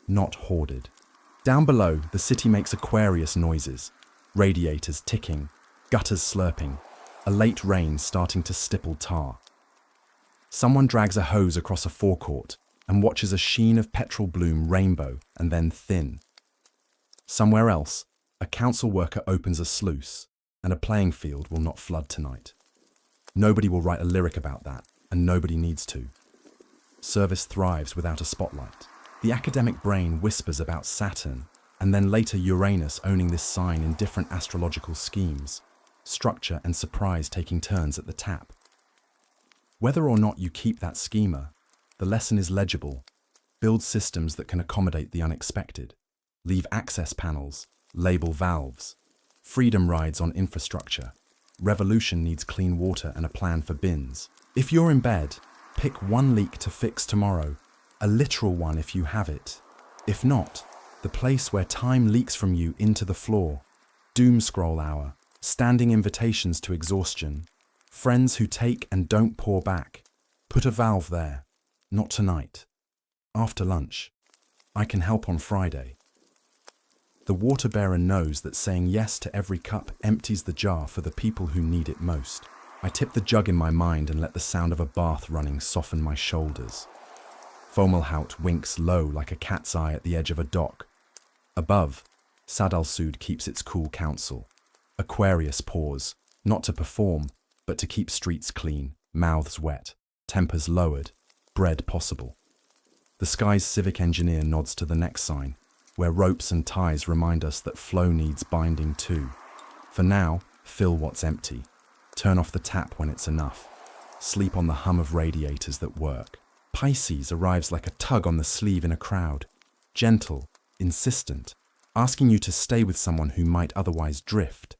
not hoarded. Down below, the city makes Aquarius noises, radiators ticking, gutters slurping, a late rain starting to stipple tar. Someone drags a hose across a forecourt and watches a sheen of petrol bloom rainbow and then thin. Somewhere else, a council worker opens a sluice, and a playing field will not flood tonight. Nobody will write a lyric about that, and nobody needs to. Service thrives without a spotlight. The academic brain whispers about Saturn, and then later Uranus owning this sign in different astrological schemes, structure and surprise taking turns at the tap. Whether or not you keep that schema, the lesson is legible. Build systems that can accommodate the unexpected. Leave access panels, label valves. Freedom rides on infrastructure. Revolution needs clean water and a plan for bins. If you're in bed, pick 1 leak to fix tomorrow, a literal one if you have it. If not, the place where time leaks from you into the floor. Doom scroll hour, standing invitations to exhaustion, friends who take and don't pour back. Put a valve there. Not tonight. After lunch. I can help on Friday. The water bearer knows that saying yes to every cup empties the jar for the people who need it most. I tip the jug in my mind and let the sound of a bath running soften my shoulders. Fomalhaut winks low like a cat's eye at the edge of a dock. Above, Sad al-Sud keeps its cool counsel. Aquarius pours, not to perform, but to keep streets clean, mouths wet, tempers lowered, bread possible. The sky's civic engineer nods to the next sign, where ropes and ties remind us that flow needs binding too. For now, fill what's empty. Turn off the tap when it's enough. Sleep on the hum of radiators that work. Pisces arrives like a tug on the sleeve in a crowd. Gentle, insistent, asking you to stay with someone who might otherwise drift.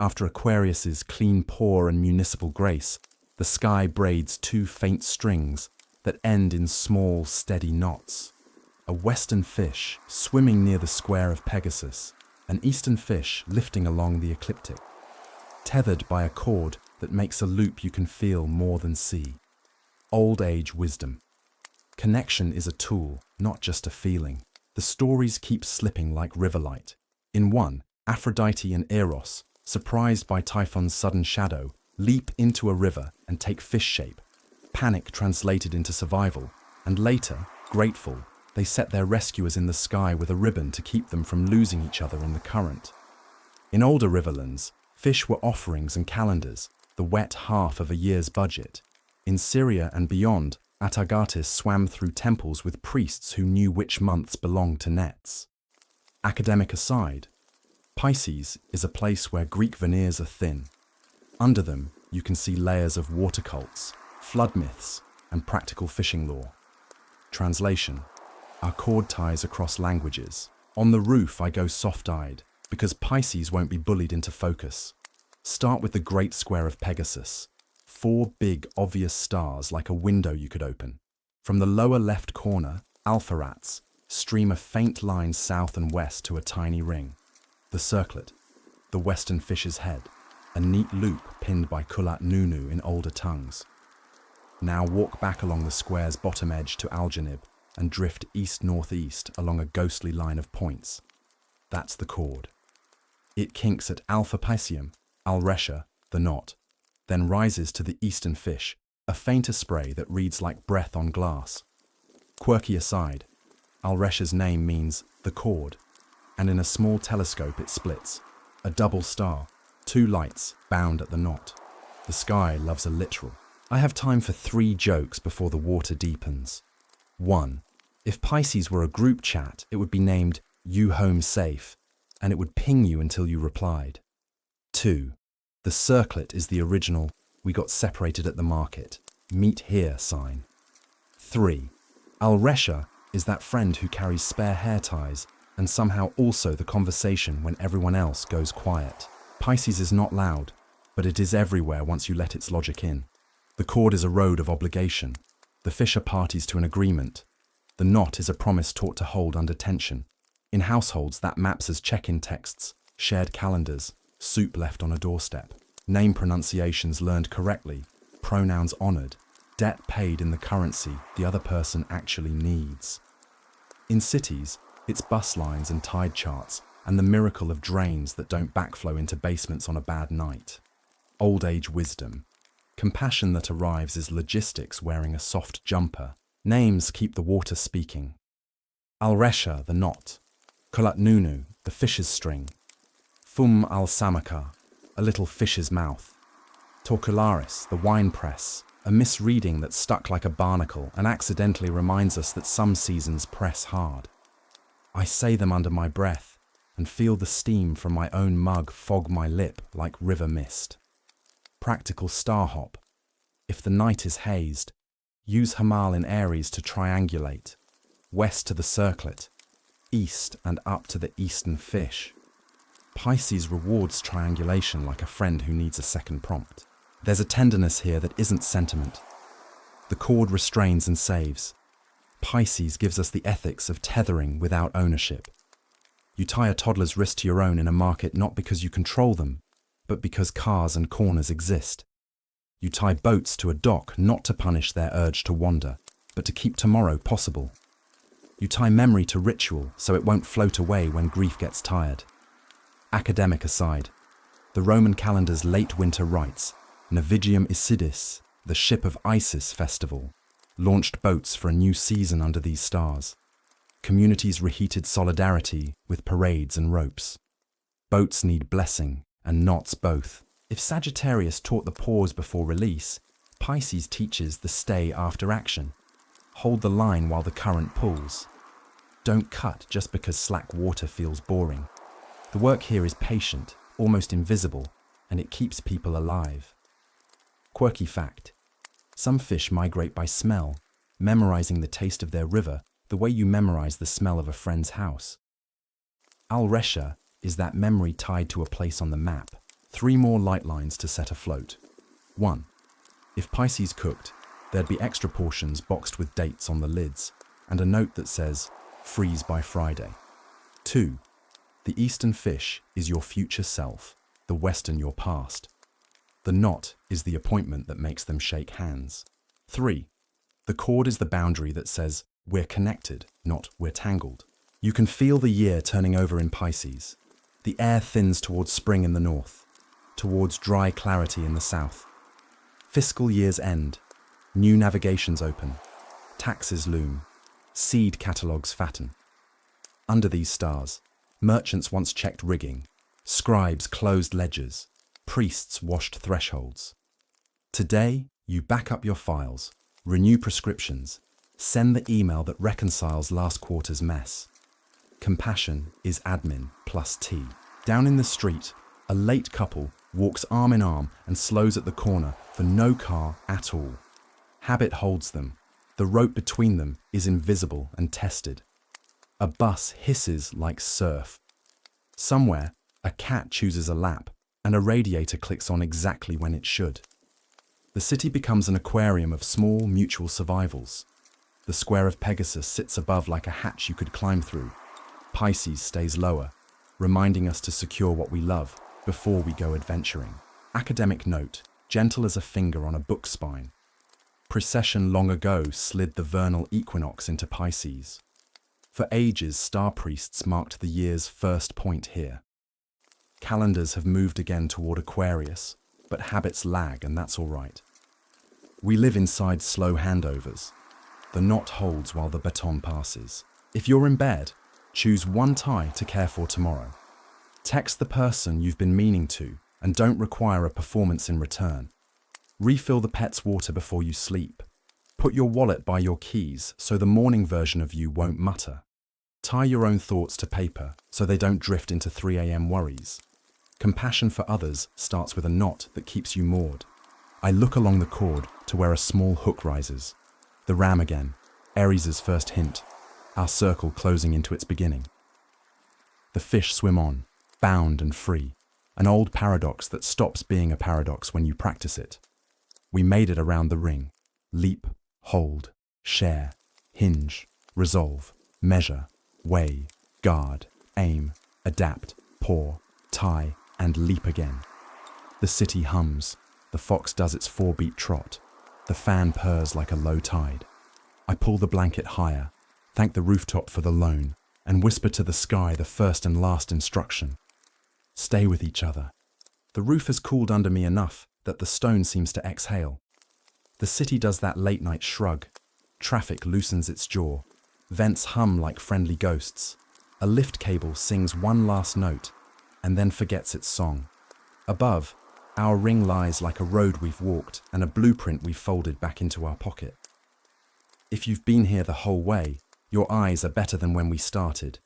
After Aquarius's clean pour and municipal grace, the sky braids 2 faint strings that end in small, steady knots. A western fish swimming near the square of Pegasus, an eastern fish lifting along the ecliptic, tethered by a cord that makes a loop you can feel more than see. Old age wisdom. Connection is a tool, not just a feeling. The stories keep slipping like riverlight. In one, Aphrodite and Eros, surprised by Typhon's sudden shadow, leap into a river and take fish shape. Panic translated into survival, and later, grateful, they set their rescuers in the sky with a ribbon to keep them from losing each other in the current. In older riverlands, fish were offerings and calendars, the wet half of a year's budget. In Syria and beyond, Atargatis swam through temples with priests who knew which months belonged to nets. Academic aside, Pisces is a place where Greek veneers are thin. Under them, you can see layers of water cults, flood myths, and practical fishing lore. Translation: our cord ties across languages. On the roof, I go soft-eyed, because Pisces won't be bullied into focus. Start with the Great Square of Pegasus. 4 big, obvious stars like a window you could open. From the lower left corner, Alpha-Rats stream a faint line south and west to a tiny ring. The circlet, the western fish's head, a neat loop pinned by Kulat Nunu in older tongues. Now walk back along the square's bottom edge to Algenib and drift east-northeast along a ghostly line of points. That's the cord. It kinks at Alpha Piscium, Al-Resha, the knot, then rises to the eastern fish, a fainter spray that reads like breath on glass. Quirky aside, Al-Resha's name means the cord, and in a small telescope it splits, a double star, 2 lights bound at the knot. The sky loves a literal. I have time for 3 jokes before the water deepens. 1. If Pisces were a group chat, it would be named You Home Safe, and it would ping you until you replied. 2. The circlet is the original We got separated at the market, meet here sign. 3. Al-Resha is that friend who carries spare hair ties and somehow also the conversation when everyone else goes quiet. Pisces is not loud, but it is everywhere once you let its logic in. The cord is a road of obligation. The fish are parties to an agreement. The knot is a promise taught to hold under tension. In households, that maps as check-in texts, shared calendars, soup left on a doorstep, name pronunciations learned correctly, pronouns honored, debt paid in the currency the other person actually needs. In cities, it's bus lines and tide charts, and the miracle of drains that don't backflow into basements on a bad night. Old age wisdom. Compassion that arrives is logistics wearing a soft jumper. Names keep the water speaking. Al-Resha, the knot. Kulat Nunu, the fish's string. Fum al-Samaka, a little fish's mouth. Torcularis, the wine press, a misreading that stuck like a barnacle and accidentally reminds us that some seasons press hard. I say them under my breath and feel the steam from my own mug fog my lip like river mist. Practical star hop. If the night is hazed, use Hamal in Aries to triangulate. West to the circlet, east and up to the eastern fish. Pisces rewards triangulation like a friend who needs a second prompt. There's a tenderness here that isn't sentiment. The cord restrains and saves. Pisces gives us the ethics of tethering without ownership. You tie a toddler's wrist to your own in a market not because you control them, but because cars and corners exist. You tie boats to a dock not to punish their urge to wander, but to keep tomorrow possible. You tie memory to ritual so it won't float away when grief gets tired. Academic aside, the Roman calendar's late winter rites, Navigium Isidis, the ship of Isis festival, launched boats for a new season under these stars. Communities reheated solidarity with parades and ropes. Boats need blessing, and knots both. If Sagittarius taught the pause before release, Pisces teaches the stay after action. Hold the line while the current pulls. Don't cut just because slack water feels boring. The work here is patient, almost invisible, and it keeps people alive. Quirky fact. Some fish migrate by smell, memorizing the taste of their river the way you memorize the smell of a friend's house. Al-Resha is that memory tied to a place on the map. 3 more light lines to set afloat. 1. If Pisces cooked, there'd be extra portions boxed with dates on the lids, and a note that says, freeze by Friday. 2. The eastern fish is your future self, the western your past. The knot is the appointment that makes them shake hands. 3. The cord is the boundary that says, we're connected, not we're tangled. You can feel the year turning over in Pisces. The air thins towards spring in the north, towards dry clarity in the south. Fiscal years end, new navigations open, taxes loom, seed catalogues fatten. Under these stars, merchants once checked rigging, scribes closed ledgers, priests washed thresholds. Today, you back up your files, renew prescriptions, send the email that reconciles last quarter's mess. Compassion is admin plus T. Down in the street, a late couple walks arm in arm and slows at the corner for no car at all. Habit holds them. The rope between them is invisible and tested. A bus hisses like surf. Somewhere, a cat chooses a lap and a radiator clicks on exactly when it should. The city becomes an aquarium of small mutual survivals. The square of Pegasus sits above like a hatch you could climb through. Pisces stays lower, reminding us to secure what we love before we go adventuring. Academic note, gentle as a finger on a book spine. Precession long ago slid the vernal equinox into Pisces. For ages, star priests marked the year's first point here. Calendars have moved again toward Aquarius, but habits lag, and that's all right. We live inside slow handovers. The knot holds while the baton passes. If you're in bed, choose one tie to care for tomorrow. Text the person you've been meaning to and don't require a performance in return. Refill the pet's water before you sleep. Put your wallet by your keys so the morning version of you won't mutter. Tie your own thoughts to paper so they don't drift into 3 a.m. worries. Compassion for others starts with a knot that keeps you moored. I look along the cord to where a small hook rises. The ram again, Aries' first hint, our circle closing into its beginning. The fish swim on, bound and free, an old paradox that stops being a paradox when you practice it. We made it around the ring. Leap, hold, share, hinge, resolve, measure, weigh, guard, aim, adapt, pour, tie, and leap again. The city hums. The fox does its 4-beat trot. The fan purrs like a low tide. I pull the blanket higher, thank the rooftop for the loan, and whisper to the sky the first and last instruction. Stay with each other. The roof has cooled under me enough that the stone seems to exhale. The city does that late-night shrug. Traffic loosens its jaw. Vents hum like friendly ghosts. A lift cable sings one last note and then forgets its song. Above, our ring lies like a road we've walked and a blueprint we've folded back into our pocket. If you've been here the whole way, your eyes are better than when we started.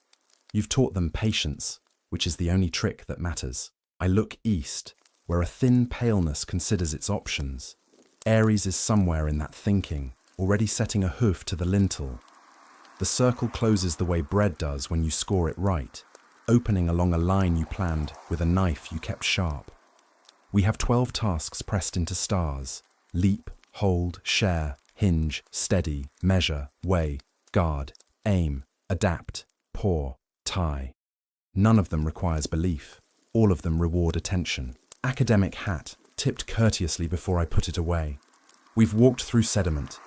You've taught them patience, which is the only trick that matters. I look east, where a thin paleness considers its options. Aries is somewhere in that thinking, already setting a hoof to the lintel. The circle closes the way bread does when you score it right, opening along a line you planned with a knife you kept sharp. We have 12 tasks pressed into stars: leap, hold, share, hinge, steady, measure, weigh, guard, aim, adapt, pour, tie. None of them requires belief. All of them reward attention. Academic hat, tipped courteously before I put it away. We've walked through sediment,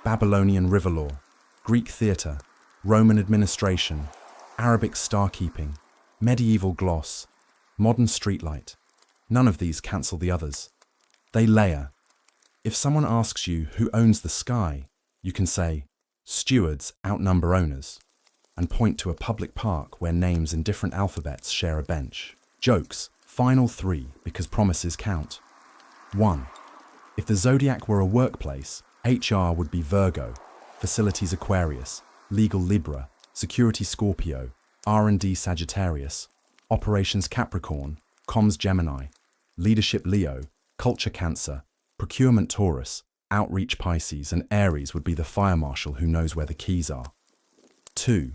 Babylonian river law, Greek theatre, Roman administration, Arabic star-keeping, medieval gloss, modern streetlight. None of these cancel the others. They layer. If someone asks you who owns the sky, you can say, stewards outnumber owners, and point to a public park where names in different alphabets share a bench. Jokes, final 3 because promises count. 1. If the Zodiac were a workplace, HR would be Virgo, facilities Aquarius, legal Libra, security Scorpio, R&D Sagittarius, operations Capricorn, comms Gemini, leadership Leo, culture Cancer, procurement Taurus, outreach Pisces, and Aries would be the fire marshal who knows where the keys are. 2.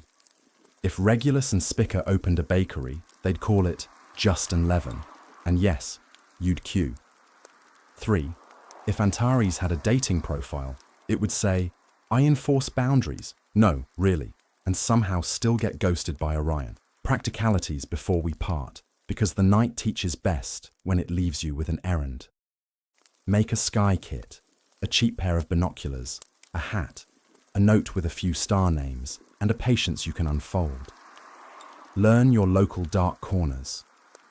If Regulus and Spica opened a bakery, they'd call it Just and Leaven, and yes, you'd queue. 3. If Antares had a dating profile, it would say, I enforce boundaries, no, really, and somehow still get ghosted by Orion. Practicalities before we part, because the night teaches best when it leaves you with an errand. Make a sky kit, a cheap pair of binoculars, a hat, a note with a few star names, and a patience you can unfold. Learn your local dark corners.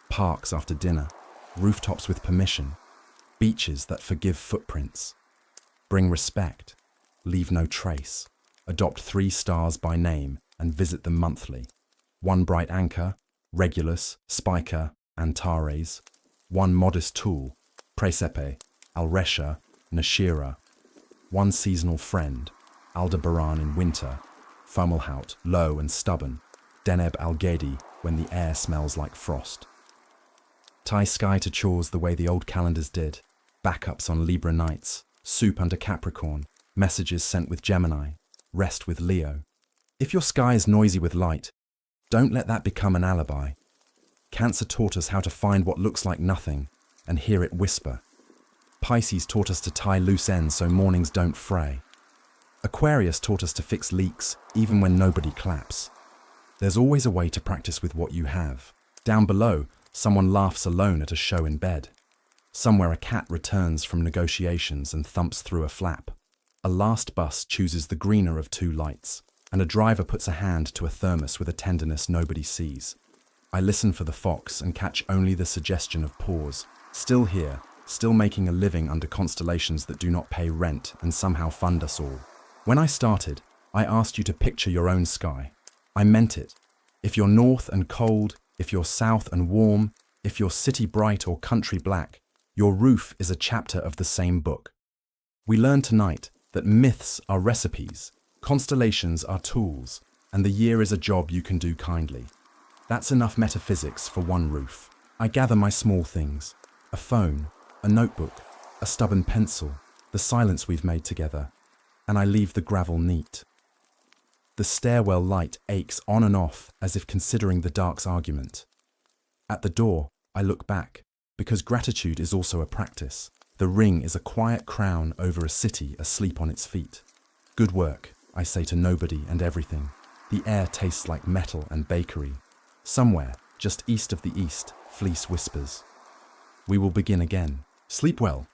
Parks after dinner, rooftops with permission, beaches that forgive footprints. Bring respect, leave no trace. Adopt 3 stars by name and visit them monthly. 1 bright anchor, Regulus, Spica, Antares. 1 modest tool, Praesepe, Alresha, Nashira. 1 seasonal friend, Aldebaran in winter, Fomalhaut, low and stubborn, Deneb Algedi when the air smells like frost. Tie sky to chores the way the old calendars did. Backups on Libra nights, soup under Capricorn, messages sent with Gemini, rest with Leo. If your sky is noisy with light, don't let that become an alibi. Cancer taught us how to find what looks like nothing and hear it whisper. Pisces taught us to tie loose ends so mornings don't fray. Aquarius taught us to fix leaks even when nobody claps. There's always a way to practice with what you have. Down below, someone laughs alone at a show in bed. Somewhere a cat returns from negotiations and thumps through a flap. A last bus chooses the greener of 2 lights, and a driver puts a hand to a thermos with a tenderness nobody sees. I listen for the fox and catch only the suggestion of pause. Still here, still making a living under constellations that do not pay rent and somehow fund us all. When I started, I asked you to picture your own sky. I meant it. If you're north and cold, if you're south and warm, if you're city bright or country black, your roof is a chapter of the same book. We learned tonight that myths are recipes, constellations are tools, and the year is a job you can do kindly. That's enough metaphysics for 1 roof. I gather my small things, a phone, a notebook, a stubborn pencil, the silence we've made together, and I leave the gravel neat. The stairwell light aches on and off as if considering the dark's argument. At the door, I look back, because gratitude is also a practice. The ring is a quiet crown over a city asleep on its feet. Good work, I say to nobody and everything. The air tastes like metal and bakery. Somewhere, just east of the east, fleece whispers. We will begin again. Sleep well.